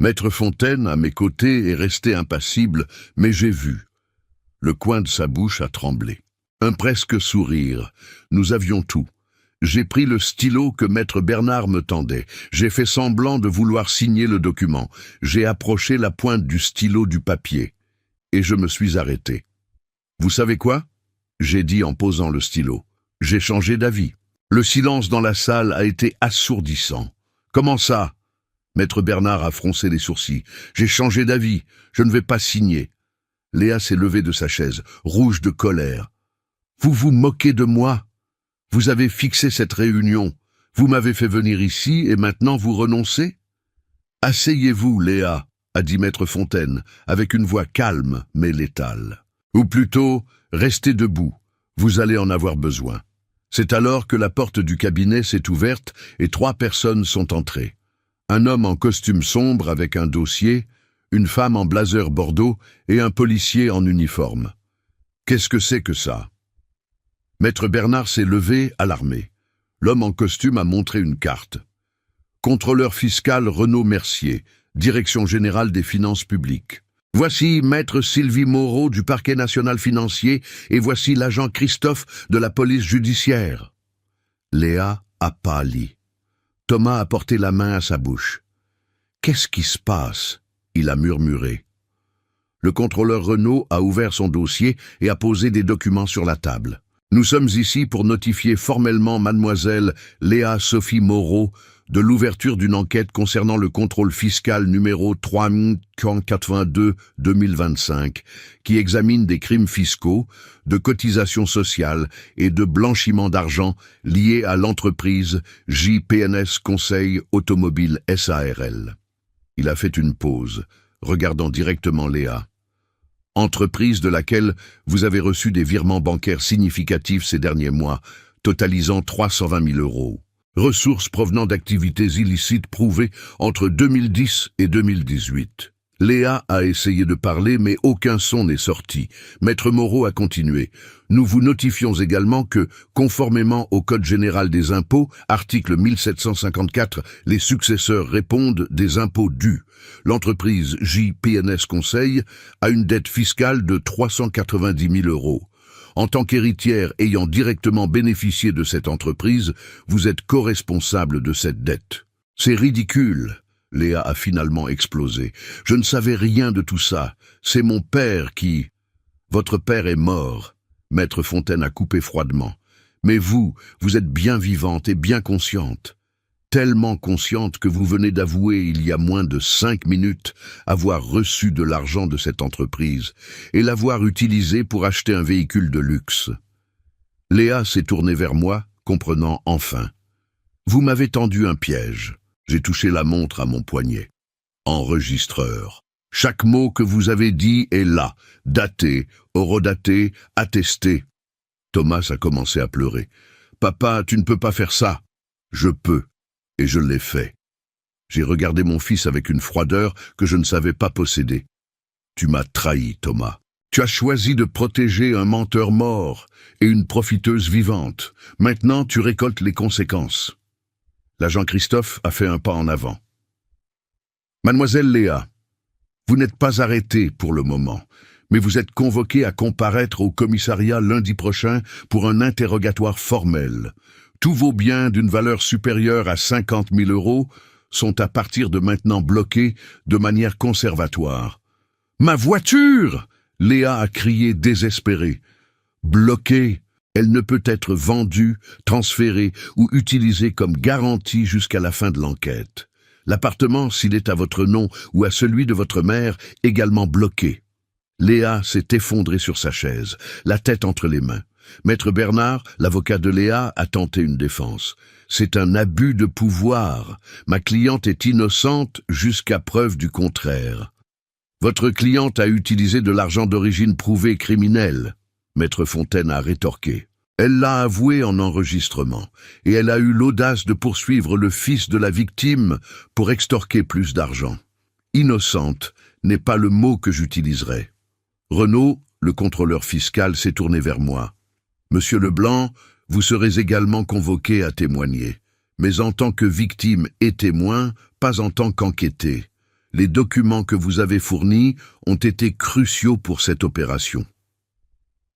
Maître Fontaine, à mes côtés, est resté impassible, mais j'ai vu. Le coin de sa bouche a tremblé. Un presque sourire. Nous avions tout. J'ai pris le stylo que Maître Bernard me tendait. J'ai fait semblant de vouloir signer le document. J'ai approché la pointe du stylo du papier. Et je me suis arrêté. « Vous savez quoi ?» j'ai dit en posant le stylo. « J'ai changé d'avis. » Le silence dans la salle a été assourdissant. « Comment ça ?» Maître Bernard a froncé les sourcils. « J'ai changé d'avis. Je ne vais pas signer. » Léa s'est levée de sa chaise, rouge de colère. « Vous vous moquez de moi? Vous avez fixé cette réunion. Vous m'avez fait venir ici et maintenant vous renoncez? »« Asseyez-vous, Léa, » a dit Maître Fontaine, avec une voix calme mais létale. « Ou plutôt, restez debout. Vous allez en avoir besoin. » C'est alors que la porte du cabinet s'est ouverte et 3 personnes sont entrées. Un homme en costume sombre avec un dossier, une femme en blazer bordeaux et un policier en uniforme. Qu'est-ce que c'est que ça? Maître Bernard s'est levé, alarmé. L'homme en costume a montré une carte. Contrôleur fiscal Renaud Mercier, Direction générale des finances publiques. Voici Maître Sylvie Moreau du Parquet national financier et voici l'agent Christophe de la police judiciaire. Léa a pâli. Thomas a porté la main à sa bouche. « Qu'est-ce qui se passe ?» il a murmuré. Le contrôleur Renaud a ouvert son dossier et a posé des documents sur la table. « Nous sommes ici pour notifier formellement mademoiselle Léa Sophie Moreau de l'ouverture d'une enquête concernant le contrôle fiscal numéro 3182-2025, qui examine des crimes fiscaux, de cotisations sociales et de blanchiment d'argent liés à l'entreprise JPNS Conseil Automobile SARL. Il a fait une pause, regardant directement Léa. Entreprise de laquelle vous avez reçu des virements bancaires significatifs ces derniers mois, totalisant 320 000 €. Ressources provenant d'activités illicites prouvées entre 2010 et 2018. Léa a essayé de parler, mais aucun son n'est sorti. Maître Moreau a continué. Nous vous notifions également que, conformément au Code général des impôts, article 1754, les successeurs répondent des impôts dus. L'entreprise JPNS Conseil a une dette fiscale de 390 000 €. En tant qu'héritière ayant directement bénéficié de cette entreprise, vous êtes co-responsable de cette dette. C'est ridicule. Léa a finalement explosé. Je ne savais rien de tout ça. C'est mon père qui... Votre père est mort. Maître Fontaine a coupé froidement. Mais vous êtes bien vivante et bien consciente. Tellement consciente que vous venez d'avouer il y a moins de 5 minutes avoir reçu de l'argent de cette entreprise et l'avoir utilisé pour acheter un véhicule de luxe. Léa s'est tournée vers moi, comprenant enfin. Vous m'avez tendu un piège. J'ai touché la montre à mon poignet. Enregistreur. Chaque mot que vous avez dit est là, daté, horodaté, attesté. Thomas a commencé à pleurer. Papa, tu ne peux pas faire ça. Je peux. Et je l'ai fait. J'ai regardé mon fils avec une froideur que je ne savais pas posséder. Tu m'as trahi, Thomas. Tu as choisi de protéger un menteur mort et une profiteuse vivante. Maintenant, tu récoltes les conséquences. L'agent Christophe a fait un pas en avant. Mademoiselle Léa, vous n'êtes pas arrêtée pour le moment, mais vous êtes convoquée à comparaître au commissariat lundi prochain pour un interrogatoire formel. Tous vos biens d'une valeur supérieure à 50 000 € sont à partir de maintenant bloqués de manière conservatoire. « Ma voiture !» Léa a crié désespérée. « Bloquée, elle ne peut être vendue, transférée ou utilisée comme garantie jusqu'à la fin de l'enquête. L'appartement, s'il est à votre nom ou à celui de votre mère, également bloqué. » Léa s'est effondrée sur sa chaise, la tête entre les mains. Maître Bernard, l'avocat de Léa, a tenté une défense. C'est un abus de pouvoir. Ma cliente est innocente jusqu'à preuve du contraire. Votre cliente a utilisé de l'argent d'origine prouvée criminelle. Maître Fontaine a rétorqué. Elle l'a avoué en enregistrement, et elle a eu l'audace de poursuivre le fils de la victime pour extorquer plus d'argent. Innocente n'est pas le mot que j'utiliserai. Renaud, le contrôleur fiscal, s'est tourné vers moi. Monsieur Leblanc, vous serez également convoqué à témoigner, mais en tant que victime et témoin, pas en tant qu'enquêté. Les documents que vous avez fournis ont été cruciaux pour cette opération.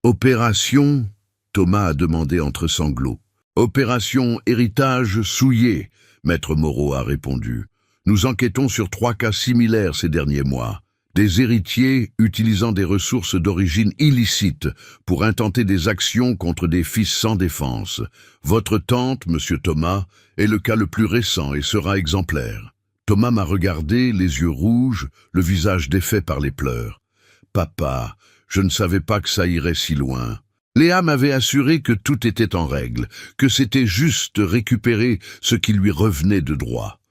Opération, Thomas a demandé entre sanglots. Opération héritage souillé, Maître Moreau a répondu. Nous enquêtons sur 3 cas similaires ces derniers mois. Des héritiers utilisant des ressources d'origine illicite pour intenter des actions contre des fils sans défense. Votre tante, Monsieur Thomas, est le cas le plus récent et sera exemplaire. Thomas m'a regardé, les yeux rouges, le visage défait par les pleurs. Papa, je ne savais pas que ça irait si loin. Léa m'avait assuré que tout était en règle, que c'était juste récupérer ce qui lui revenait de droit.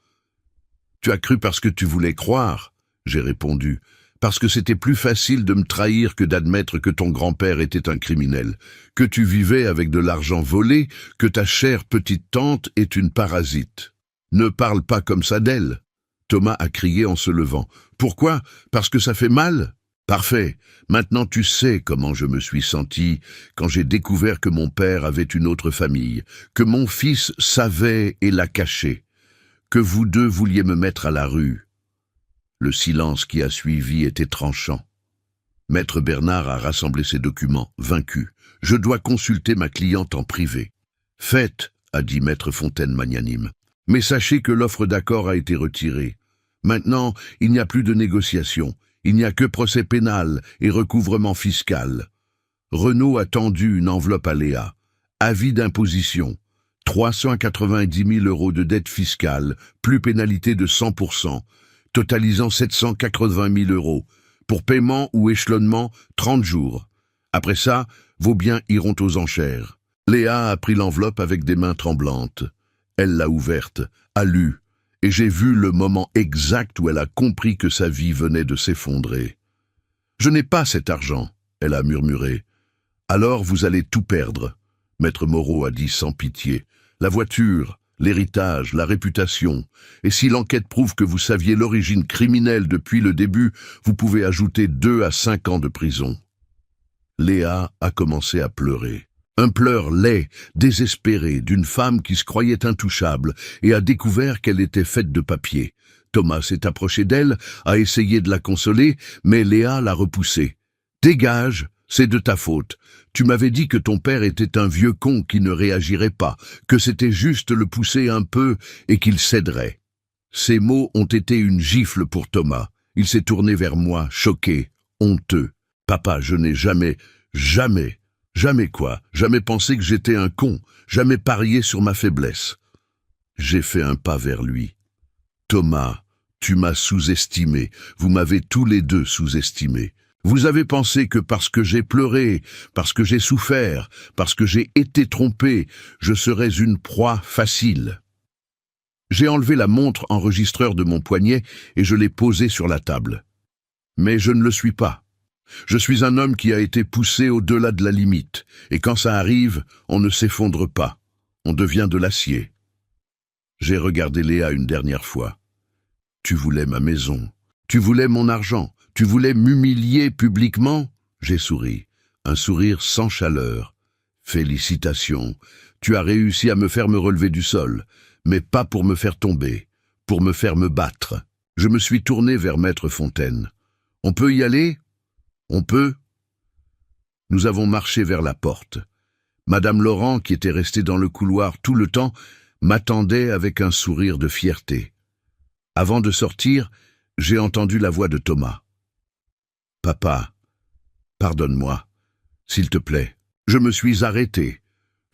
Tu as cru parce que tu voulais croire, j'ai répondu, parce que c'était plus facile de me trahir que d'admettre que ton grand-père était un criminel, que tu vivais avec de l'argent volé, que ta chère petite tante est une parasite. Ne parle pas comme ça d'elle. Thomas a crié en se levant. Pourquoi? Parce que ça fait mal? Parfait. Maintenant tu sais comment je me suis senti quand j'ai découvert que mon père avait une autre famille, que mon fils savait et l'a caché, que vous deux vouliez me mettre à la rue. Le silence qui a suivi était tranchant. Maître Bernard a rassemblé ses documents, vaincu. Je dois consulter ma cliente en privé. Faites, a dit Maître Fontaine magnanime. Mais sachez que l'offre d'accord a été retirée. Maintenant, il n'y a plus de négociation. Il n'y a que procès pénal et recouvrement fiscal. Renaud a tendu une enveloppe à Léa. Avis d'imposition. 390 000 € de dette fiscale, plus pénalité de 100%, totalisant 780 000 €. Pour paiement ou échelonnement, 30 jours. Après ça, vos biens iront aux enchères. Léa a pris l'enveloppe avec des mains tremblantes. Elle l'a ouverte, a lu, et j'ai vu le moment exact où elle a compris que sa vie venait de s'effondrer. « Je n'ai pas cet argent », elle a murmuré. « Alors vous allez tout perdre », Maître Moreau a dit sans pitié. « La voiture, l'héritage, la réputation. Et si l'enquête prouve que vous saviez l'origine criminelle depuis le début, vous pouvez ajouter 2 à 5 ans de prison. » Léa a commencé à pleurer. Un pleur laid, désespéré, d'une femme qui se croyait intouchable et a découvert qu'elle était faite de papier. Thomas s'est approché d'elle, a essayé de la consoler, mais Léa l'a repoussé. « Dégage, c'est de ta faute. Tu m'avais dit que ton père était un vieux con qui ne réagirait pas, que c'était juste le pousser un peu et qu'il céderait. » Ces mots ont été une gifle pour Thomas. Il s'est tourné vers moi, choqué, honteux. « Papa, je n'ai jamais pensé que j'étais un con, jamais parié sur ma faiblesse. » J'ai fait un pas vers lui. « Thomas, tu m'as sous-estimé, vous m'avez tous les deux sous-estimé. Vous avez pensé que parce que j'ai pleuré, parce que j'ai souffert, parce que j'ai été trompé, je serais une proie facile. » J'ai enlevé la montre enregistreur de mon poignet et je l'ai posée sur la table. Mais je ne le suis pas. Je suis un homme qui a été poussé au-delà de la limite, et quand ça arrive, on ne s'effondre pas, on devient de l'acier. J'ai regardé Léa une dernière fois. « Tu voulais ma maison, tu voulais mon argent, tu voulais m'humilier publiquement ?» J'ai souri, un sourire sans chaleur. « Félicitations, tu as réussi à me faire me relever du sol, mais pas pour me faire tomber, pour me faire me battre. » Je me suis tourné vers Maître Fontaine. « On peut y aller ? On peut ?» Nous avons marché vers la porte. Madame Laurent, qui était restée dans le couloir tout le temps, m'attendait avec un sourire de fierté. Avant de sortir, j'ai entendu la voix de Thomas. « Papa, pardonne-moi, s'il te plaît. Je me suis arrêté.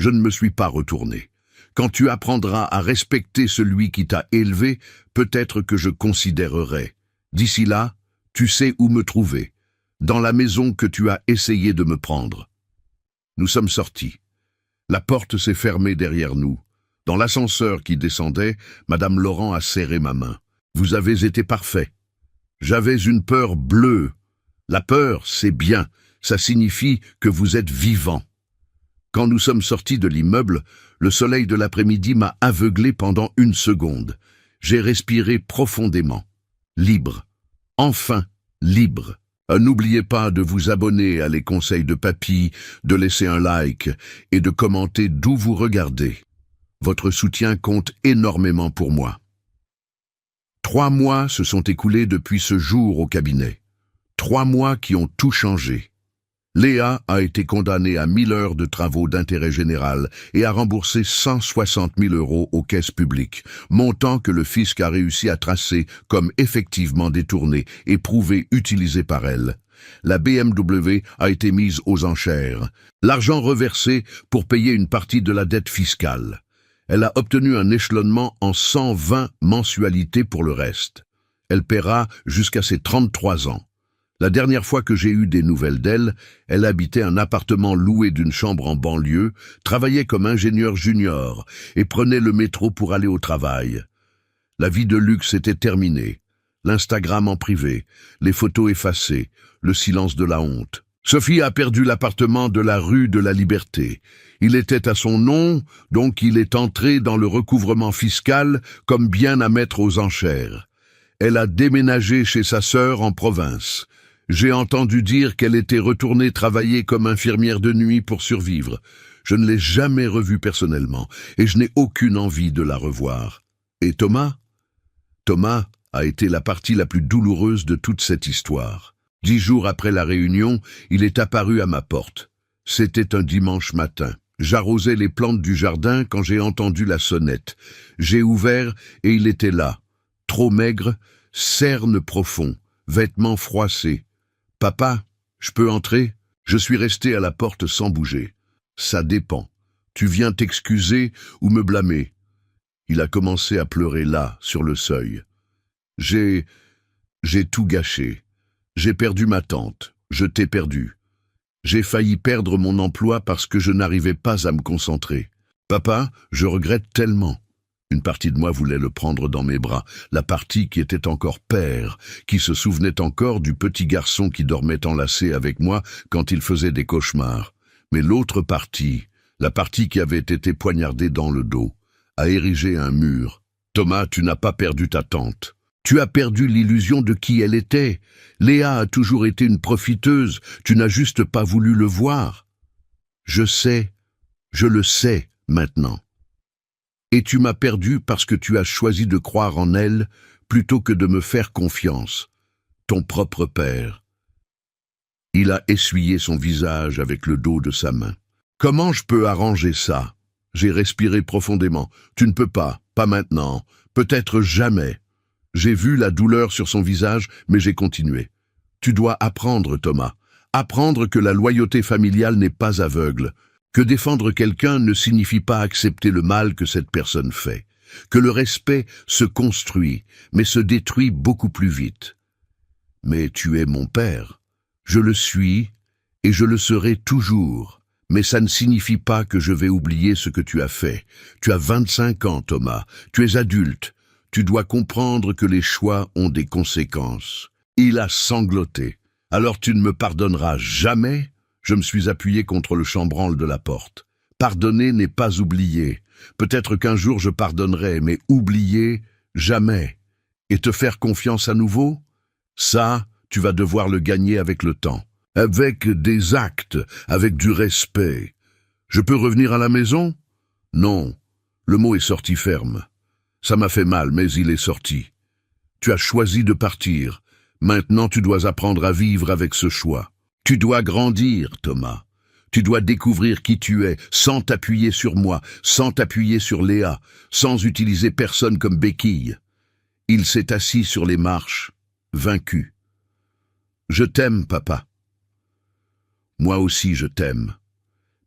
Je ne me suis pas retourné. Quand tu apprendras à respecter celui qui t'a élevé, peut-être que je considérerai. D'ici là, tu sais où me trouver. Dans la maison que tu as essayé de me prendre. » Nous sommes sortis. La porte s'est fermée derrière nous. Dans l'ascenseur qui descendait, Madame Laurent a serré ma main. « Vous avez été parfait. J'avais une peur bleue. La peur, c'est bien. Ça signifie que vous êtes vivant. » Quand nous sommes sortis de l'immeuble, le soleil de l'après-midi m'a aveuglé pendant 1 seconde. J'ai respiré profondément. Libre. Enfin, libre. N'oubliez pas de vous abonner à Les Conseils de Papy, de laisser un like et de commenter d'où vous regardez. Votre soutien compte énormément pour moi. 3 mois se sont écoulés depuis ce jour au cabinet. 3 mois qui ont tout changé. Léa a été condamnée à 1000 heures de travaux d'intérêt général et a remboursé 160 000 € aux caisses publiques, montant que le fisc a réussi à tracer comme effectivement détourné et prouvé utilisé par elle. La BMW a été mise aux enchères. L'argent reversé pour payer une partie de la dette fiscale. Elle a obtenu un échelonnement en 120 mensualités pour le reste. Elle paiera jusqu'à ses 33 ans. La dernière fois que j'ai eu des nouvelles d'elle, elle habitait un appartement loué d'une chambre en banlieue, travaillait comme ingénieur junior et prenait le métro pour aller au travail. La vie de luxe était terminée. L'Instagram en privé, les photos effacées, le silence de la honte. Sophie a perdu l'appartement de la rue de la Liberté. Il était à son nom, donc il est entré dans le recouvrement fiscal comme bien à mettre aux enchères. Elle a déménagé chez sa sœur en province. J'ai entendu dire qu'elle était retournée travailler comme infirmière de nuit pour survivre. Je ne l'ai jamais revue personnellement et je n'ai aucune envie de la revoir. Et Thomas ? Thomas a été la partie la plus douloureuse de toute cette histoire. 10 jours après la réunion, il est apparu à ma porte. C'était un dimanche matin. J'arrosais les plantes du jardin quand j'ai entendu la sonnette. J'ai ouvert et il était là. Trop maigre, cerne profond, vêtements froissés. « Papa, je peux entrer ?» Je suis resté à la porte sans bouger. « Ça dépend. Tu viens t'excuser ou me blâmer. Il a commencé à pleurer là, sur le seuil. J'ai tout gâché. J'ai perdu ma tante. Je t'ai perdu. J'ai failli perdre mon emploi parce que je n'arrivais pas à me concentrer. Papa, je regrette tellement. Une partie de moi voulait le prendre dans mes bras, la partie qui était encore père, qui se souvenait encore du petit garçon qui dormait enlacé avec moi quand il faisait des cauchemars. Mais l'autre partie, la partie qui avait été poignardée dans le dos, a érigé un mur. Thomas, tu n'as pas perdu ta tante. Tu as perdu l'illusion de qui elle était. Léa a toujours été une profiteuse, tu n'as juste pas voulu le voir. Je le sais maintenant. Et tu m'as perdu parce que tu as choisi de croire en elle plutôt que de me faire confiance. Ton propre père. Il a essuyé son visage avec le dos de sa main. Comment je peux arranger ça? J'ai respiré profondément. Tu ne peux pas maintenant, peut-être jamais. J'ai vu la douleur sur son visage, mais j'ai continué. Tu dois apprendre, Thomas. Apprendre que la loyauté familiale n'est pas aveugle. Que défendre quelqu'un ne signifie pas accepter le mal que cette personne fait. Que le respect se construit, mais se détruit beaucoup plus vite. Mais tu es mon père. Je le suis, et je le serai toujours. Mais ça ne signifie pas que je vais oublier ce que tu as fait. Tu as 25 ans, Thomas. Tu es adulte. Tu dois comprendre que les choix ont des conséquences. Il a sangloté. Alors tu ne me pardonneras jamais? Je me suis appuyé contre le chambranle de la porte. Pardonner n'est pas oublier. Peut-être qu'un jour je pardonnerai, mais oublier, jamais. Et te faire confiance à nouveau? Ça, tu vas devoir le gagner avec le temps. Avec des actes, avec du respect. Je peux revenir à la maison? Non. Le mot est sorti ferme. Ça m'a fait mal, mais il est sorti. Tu as choisi de partir. Maintenant, tu dois apprendre à vivre avec ce choix. Tu dois grandir, Thomas. Tu dois découvrir qui tu es, sans t'appuyer sur moi, sans t'appuyer sur Léa, sans utiliser personne comme béquille. Il s'est assis sur les marches, vaincu. Je t'aime, papa. Moi aussi, je t'aime.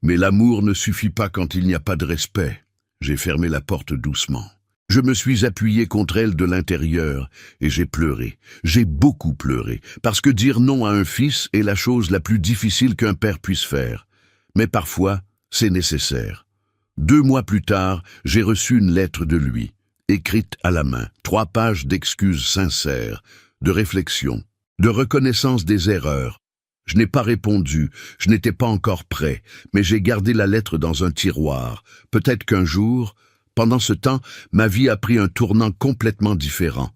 Mais l'amour ne suffit pas quand il n'y a pas de respect. J'ai fermé la porte doucement. Je me suis appuyé contre elle de l'intérieur et j'ai pleuré. J'ai beaucoup pleuré, parce que dire non à un fils est la chose la plus difficile qu'un père puisse faire. Mais parfois, c'est nécessaire. 2 mois plus tard, j'ai reçu une lettre de lui, écrite à la main, 3 pages d'excuses sincères, de réflexion, de reconnaissance des erreurs. Je n'ai pas répondu, je n'étais pas encore prêt, mais j'ai gardé la lettre dans un tiroir. Peut-être qu'un jour, pendant ce temps, ma vie a pris un tournant complètement différent.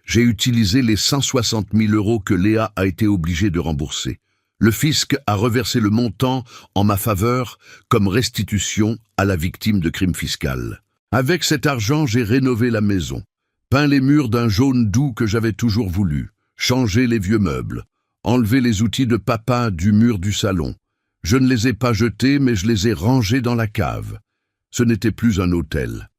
J'ai utilisé les 160 000 € que Léa a été obligée de rembourser. Le fisc a reversé le montant en ma faveur comme restitution à la victime de crime fiscal. Avec cet argent, j'ai rénové la maison, peint les murs d'un jaune doux que j'avais toujours voulu, changé les vieux meubles, enlevé les outils de papa du mur du salon. Je ne les ai pas jetés, mais je les ai rangés dans la cave. Ce n'était plus un hôtel.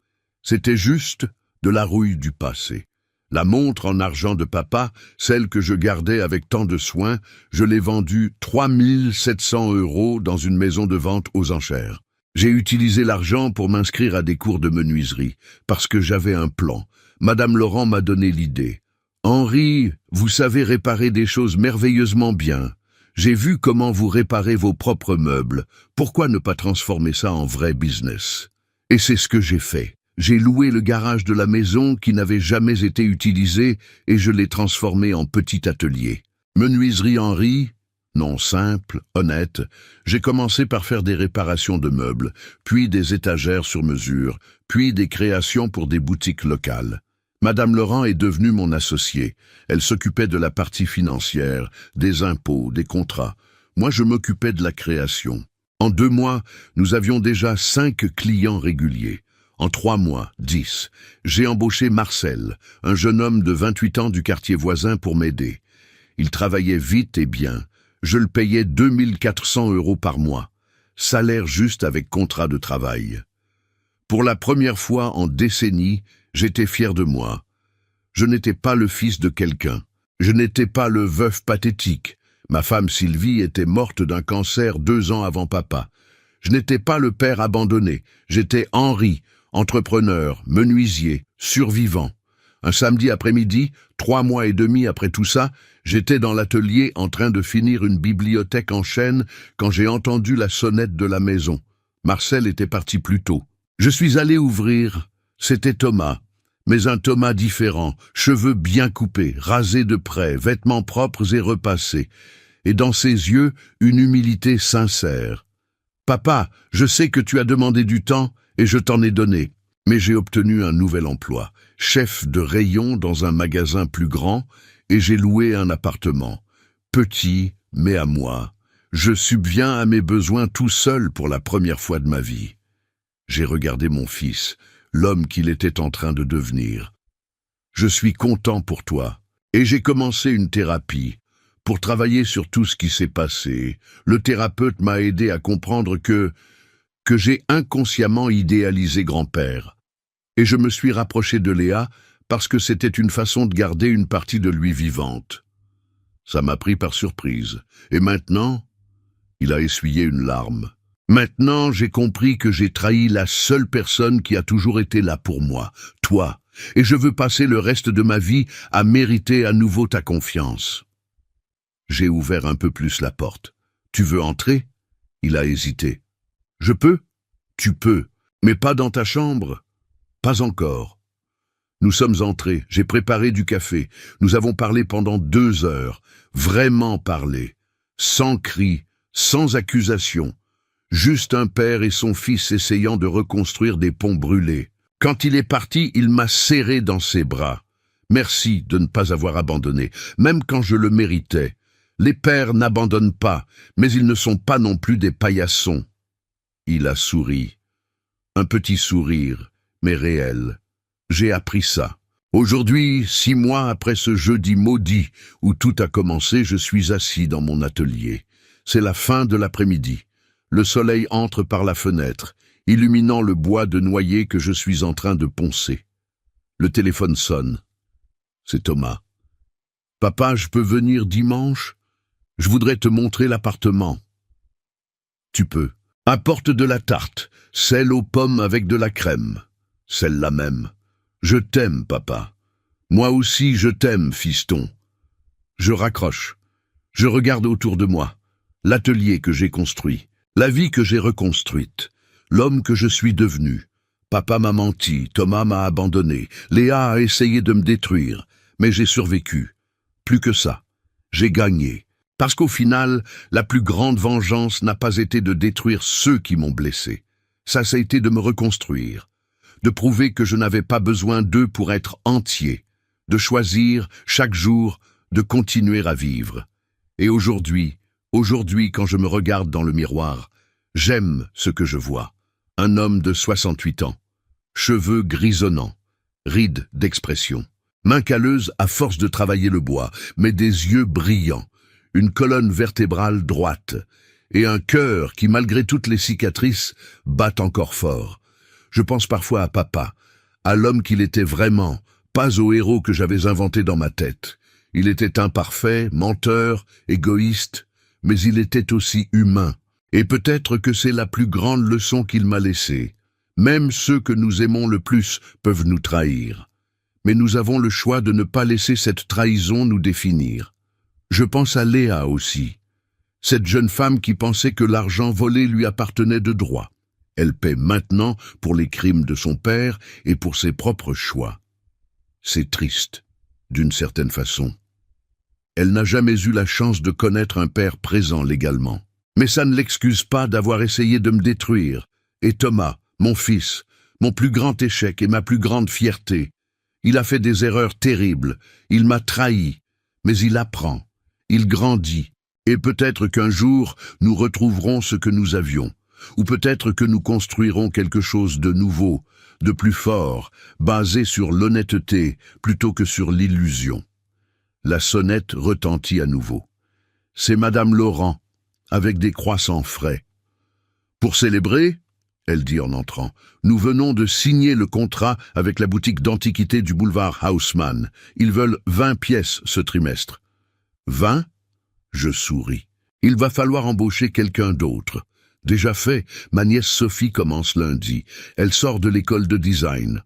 C'était juste de la rouille du passé. La montre en argent de papa, celle que je gardais avec tant de soin, je l'ai vendue 3 700 € dans une maison de vente aux enchères. J'ai utilisé l'argent pour m'inscrire à des cours de menuiserie, parce que j'avais un plan. Madame Laurent m'a donné l'idée. « Henri, vous savez réparer des choses merveilleusement bien. J'ai vu comment vous réparez vos propres meubles. Pourquoi ne pas transformer ça en vrai business ?» Et c'est ce que j'ai fait. J'ai loué le garage de la maison qui n'avait jamais été utilisé et je l'ai transformé en petit atelier. Menuiserie Henri? Non, simple, honnête. J'ai commencé par faire des réparations de meubles, puis des étagères sur mesure, puis des créations pour des boutiques locales. Madame Laurent est devenue mon associée. Elle s'occupait de la partie financière, des impôts, des contrats. Moi, je m'occupais de la création. En 2 mois, nous avions déjà 5 clients réguliers. En 3 mois, 10. J'ai embauché Marcel, un jeune homme de 28 ans du quartier voisin pour m'aider. Il travaillait vite et bien. Je le payais 2 400 € par mois. Salaire juste avec contrat de travail. Pour la première fois en décennies, j'étais fier de moi. Je n'étais pas le fils de quelqu'un. Je n'étais pas le veuf pathétique. Ma femme Sylvie était morte d'un cancer 2 ans avant papa. Je n'étais pas le père abandonné, j'étais Henri, entrepreneur, menuisier, survivant. Un samedi après-midi, 3 mois et demi après tout ça, j'étais dans l'atelier en train de finir une bibliothèque en chêne quand j'ai entendu la sonnette de la maison. Marcel était parti plus tôt. Je suis allé ouvrir. C'était Thomas, mais un Thomas différent, cheveux bien coupés, rasés de près, vêtements propres et repassés, et dans ses yeux, une humilité sincère. « Papa, je sais que tu as demandé du temps et je t'en ai donné, mais j'ai obtenu un nouvel emploi, chef de rayon dans un magasin plus grand, et j'ai loué un appartement, petit mais à moi. Je subviens à mes besoins tout seul pour la première fois de ma vie. » J'ai regardé mon fils, l'homme qu'il était en train de devenir. « Je suis content pour toi, et j'ai commencé une thérapie. Pour travailler sur tout ce qui s'est passé, le thérapeute m'a aidé à comprendre que j'ai inconsciemment idéalisé grand-père. Et je me suis rapproché de Léa parce que c'était une façon de garder une partie de lui vivante. Ça m'a pris par surprise. Et maintenant, il a essuyé une larme. Maintenant, j'ai compris que j'ai trahi la seule personne qui a toujours été là pour moi, toi. Et je veux passer le reste de ma vie à mériter à nouveau ta confiance. J'ai ouvert un peu plus la porte. « Tu veux entrer ?» Il a hésité. « Je peux ?»« Tu peux, mais pas dans ta chambre. »« Pas encore. » Nous sommes entrés, j'ai préparé du café. Nous avons parlé pendant 2 heures. Vraiment parlé. Sans cris, sans accusation. Juste un père et son fils essayant de reconstruire des ponts brûlés. Quand il est parti, il m'a serré dans ses bras. Merci de ne pas avoir abandonné, même quand je le méritais. Les pères n'abandonnent pas, mais ils ne sont pas non plus des paillassons. Il a souri. Un petit sourire, mais réel. J'ai appris ça. Aujourd'hui, 6 mois après ce jeudi maudit où tout a commencé, je suis assis dans mon atelier. C'est la fin de l'après-midi. Le soleil entre par la fenêtre, illuminant le bois de noyer que je suis en train de poncer. Le téléphone sonne. C'est Thomas. « Papa, je peux venir dimanche ? Je voudrais te montrer l'appartement. » « Tu peux. Apporte de la tarte, celle aux pommes avec de la crème. Celle-là même. Je t'aime, papa. Moi aussi, je t'aime, fiston. » Je raccroche. Je regarde autour de moi. L'atelier que j'ai construit. La vie que j'ai reconstruite. L'homme que je suis devenu. Papa m'a menti, Thomas m'a abandonné. Léa a essayé de me détruire. Mais j'ai survécu. Plus que ça. J'ai gagné. Parce qu'au final, la plus grande vengeance n'a pas été de détruire ceux qui m'ont blessé. Ça a été de me reconstruire, de prouver que je n'avais pas besoin d'eux pour être entier, de choisir, chaque jour, de continuer à vivre. Et aujourd'hui, quand je me regarde dans le miroir, j'aime ce que je vois. Un homme de 68 ans, cheveux grisonnants, rides d'expression, main calleuse à force de travailler le bois, mais des yeux brillants, une colonne vertébrale droite, et un cœur qui, malgré toutes les cicatrices, bat encore fort. Je pense parfois à papa, à l'homme qu'il était vraiment, pas au héros que j'avais inventé dans ma tête. Il était imparfait, menteur, égoïste, mais il était aussi humain. Et peut-être que c'est la plus grande leçon qu'il m'a laissée. Même ceux que nous aimons le plus peuvent nous trahir. Mais nous avons le choix de ne pas laisser cette trahison nous définir. Je pense à Léa aussi, cette jeune femme qui pensait que l'argent volé lui appartenait de droit. Elle paie maintenant pour les crimes de son père et pour ses propres choix. C'est triste, d'une certaine façon. Elle n'a jamais eu la chance de connaître un père présent légalement. Mais ça ne l'excuse pas d'avoir essayé de me détruire. Et Thomas, mon fils, mon plus grand échec et ma plus grande fierté. Il a fait des erreurs terribles, il m'a trahi, mais il apprend. Il grandit, et peut-être qu'un jour, nous retrouverons ce que nous avions, ou peut-être que nous construirons quelque chose de nouveau, de plus fort, basé sur l'honnêteté plutôt que sur l'illusion. La sonnette retentit à nouveau. C'est Madame Laurent, avec des croissants frais. « Pour célébrer, » elle dit en entrant, « nous venons de signer le contrat avec la boutique d'antiquités du boulevard Haussmann. Ils veulent 20 pièces ce trimestre. » 20 ? Je souris. Il va falloir embaucher quelqu'un d'autre. Déjà fait, ma nièce Sophie commence lundi. Elle sort de l'école de design.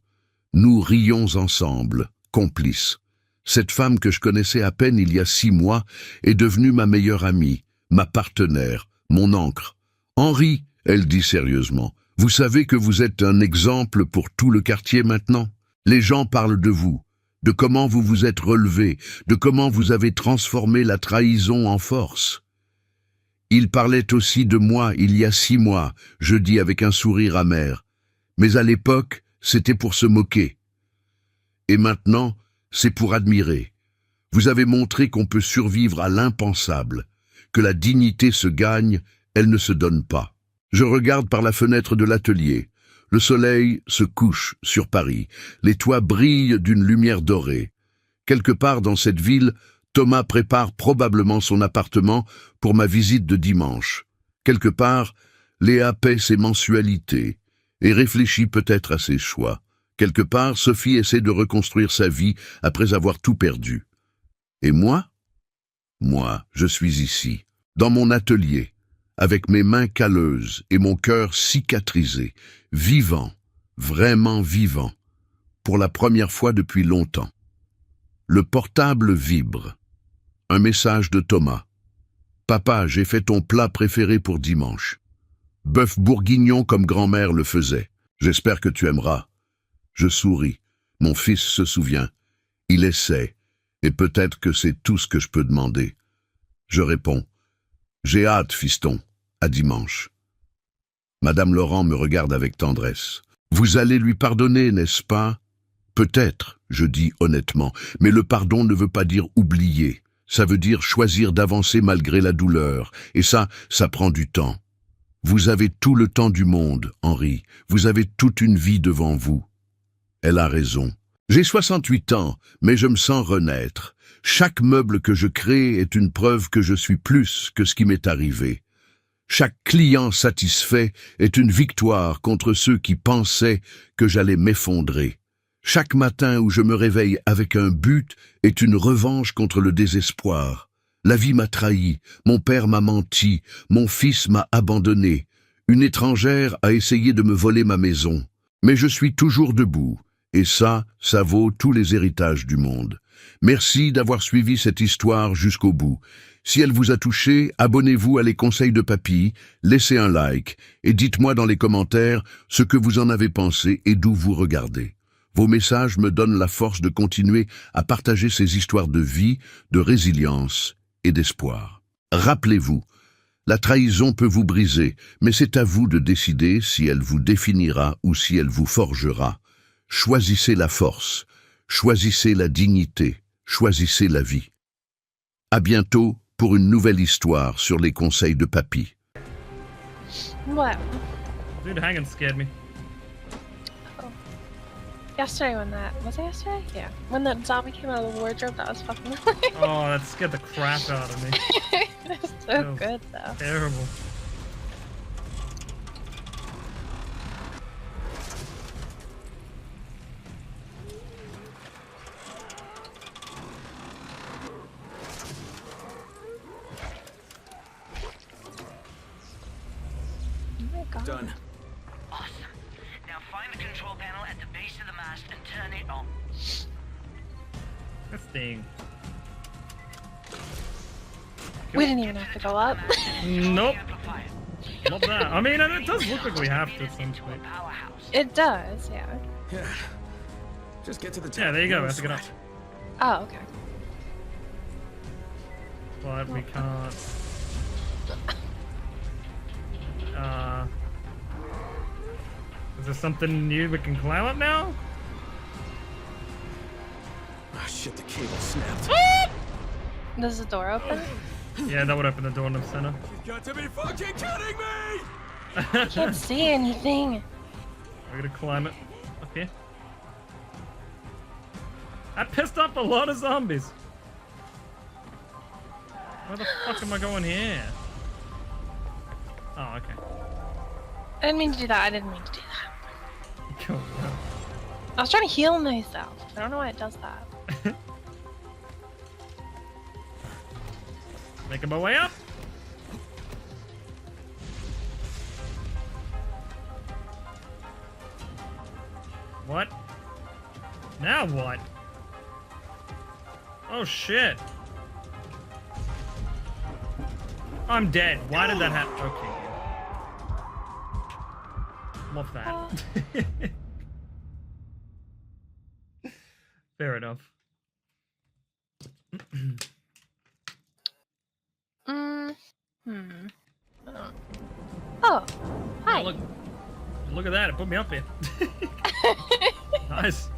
Nous rions ensemble, complices. Cette femme que je connaissais à peine il y a 6 mois est devenue ma meilleure amie, ma partenaire, mon ancre. Henri, elle dit sérieusement, vous savez que vous êtes un exemple pour tout le quartier maintenant? Les gens parlent de vous, de comment vous vous êtes relevé, de comment vous avez transformé la trahison en force. Ils parlaient aussi de moi il y a 6 mois, je dis avec un sourire amer. Mais à l'époque, c'était pour se moquer. Et maintenant, c'est pour admirer. Vous avez montré qu'on peut survivre à l'impensable, que la dignité se gagne, elle ne se donne pas. Je regarde par la fenêtre de l'atelier. Le soleil se couche sur Paris. Les toits brillent d'une lumière dorée. Quelque part dans cette ville, Thomas prépare probablement son appartement pour ma visite de dimanche. Quelque part, Léa paie ses mensualités et réfléchit peut-être à ses choix. Quelque part, Sophie essaie de reconstruire sa vie après avoir tout perdu. Et moi? Moi, je suis ici, dans mon atelier, avec mes mains calleuses et mon cœur cicatrisé, vivant, vraiment vivant, pour la première fois depuis longtemps. Le portable vibre. Un message de Thomas. Papa, j'ai fait ton plat préféré pour dimanche. Bœuf bourguignon comme grand-mère le faisait. J'espère que tu aimeras. Je souris. Mon fils se souvient. Il essaie. Et peut-être que c'est tout ce que je peux demander. Je réponds. J'ai hâte, fiston. À dimanche. Madame Laurent me regarde avec tendresse. Vous allez lui pardonner, n'est-ce pas? Peut-être, je dis honnêtement, mais le pardon ne veut pas dire oublier. Ça veut dire choisir d'avancer malgré la douleur. Et ça prend du temps. Vous avez tout le temps du monde, Henri. Vous avez toute une vie devant vous. Elle a raison. J'ai 68 ans, mais je me sens renaître. Chaque meuble que je crée est une preuve que je suis plus que ce qui m'est arrivé. Chaque client satisfait est une victoire contre ceux qui pensaient que j'allais m'effondrer. Chaque matin où je me réveille avec un but est une revanche contre le désespoir. La vie m'a trahi, mon père m'a menti, mon fils m'a abandonné. Une étrangère a essayé de me voler ma maison. Mais je suis toujours debout, et ça vaut tous les héritages du monde. Merci d'avoir suivi cette histoire jusqu'au bout. Si elle vous a touché, abonnez-vous à Les Conseils de Papy, laissez un like, et dites-moi dans les commentaires ce que vous en avez pensé et d'où vous regardez. Vos messages me donnent la force de continuer à partager ces histoires de vie, de résilience et d'espoir. Rappelez-vous, la trahison peut vous briser, mais c'est à vous de décider si elle vous définira ou si elle vous forgera. Choisissez la force, choisissez la dignité, choisissez la vie. À bientôt pour une nouvelle histoire sur Les Conseils de Papy. What? Dude, hanging scared me. Yesterday was it yesterday? Yeah. When that zombie came out of the wardrobe, that was fucking hilarious. Oh, that scared the crap out of me. It was so good though. Terrible. Oh my god. Done. Awesome. Now find the control panel at the base of the mast and turn it on. This thing. We didn't even have to go up. Nope. Amplify Not that. I mean, it does look like we have to at some into a point. powerhouse. It does, yeah. Yeah. Just get to the top. Yeah, there you go. We have to get up. Oh, okay. But we can't. Is there something new we can climb up now? Ah, shit, the cable snapped. Does the door open? Yeah, that would open the door in the center. You've got to be fucking kidding me! I can't see anything. We're gonna climb it up here. I pissed off a lot of zombies. Where the fuck am I going here? Oh, okay. I didn't mean to do that. I didn't mean to do that. Cool. I was trying to heal myself. I don't know why it does that. Making my way up. What? Now what? Oh shit. I'm dead. Why did that happen? Okay. Love that. Fair enough. Oh, hi. Look at that. It put me up here. Nice.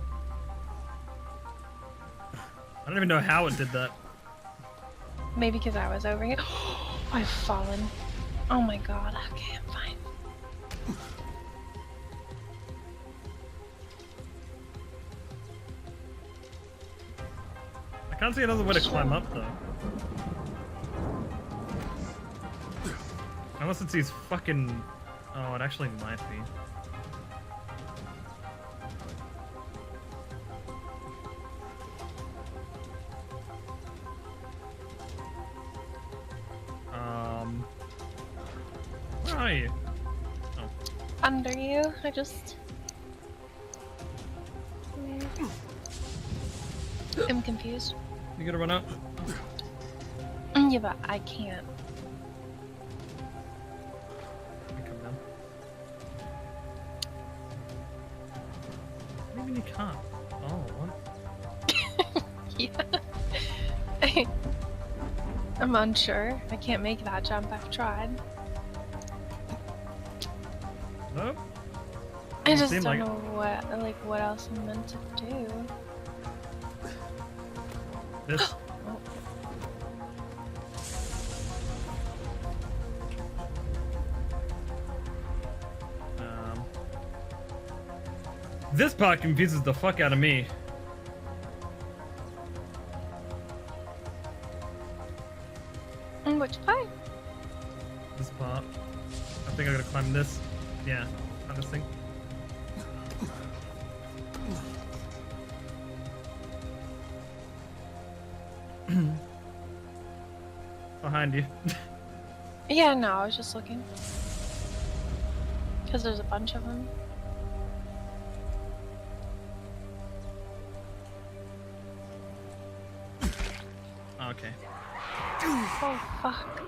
I don't even know how it did that. Maybe because I was over here. I've fallen. Oh my god. Okay, I'm fine. I can't see another way to climb up though. Unless it's these fucking... Oh, it actually might be. Where are you? Oh. Under you. I just... I'm confused. You gonna run up? Yeah, but I can't. You come down. Maybe you can't. Oh, what? Yeah. I'm unsure. I can't make that jump. I've tried. Nope. I just seem don't like- know what else I'm meant to do. This. This part confuses the fuck out of me. Which part? This part. I think I gotta climb this. Yeah, on this thing. Behind you. Yeah, no, I was just looking. Because there's a bunch of them. Okay. Oh, fuck.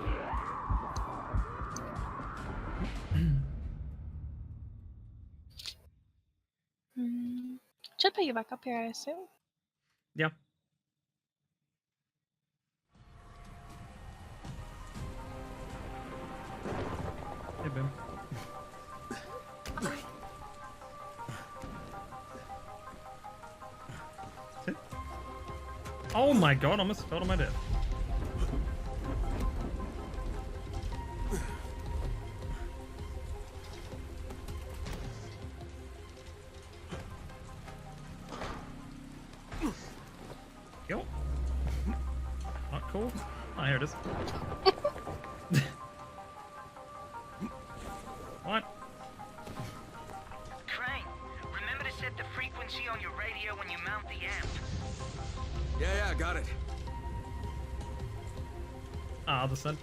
Should put you back up here, I assume. Yeah. Hey, Bim. Sit. Oh my god, I almost fell to my death. Yo. Not cool. Oh, here it is. What? Crane, remember to set the frequency on your radio when you mount the amp. Yeah, got it. Ah, other side.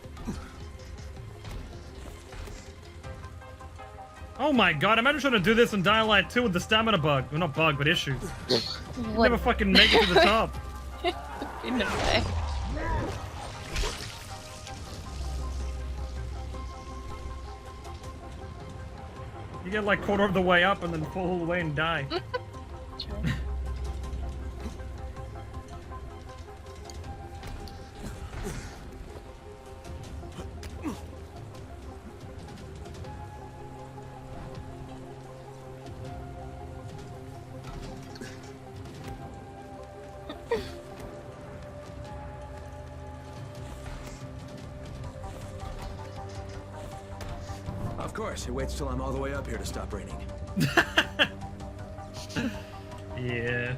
Oh my god, imagine trying to do this in Dying Light 2 with the stamina bug. Well, not bug, but issue. What? Never fucking make it to the top. No way. You get like quarter of the way up and then fall all the way and die. True. Of course, it waits till I'm all the way up here to stop raining. Yeah.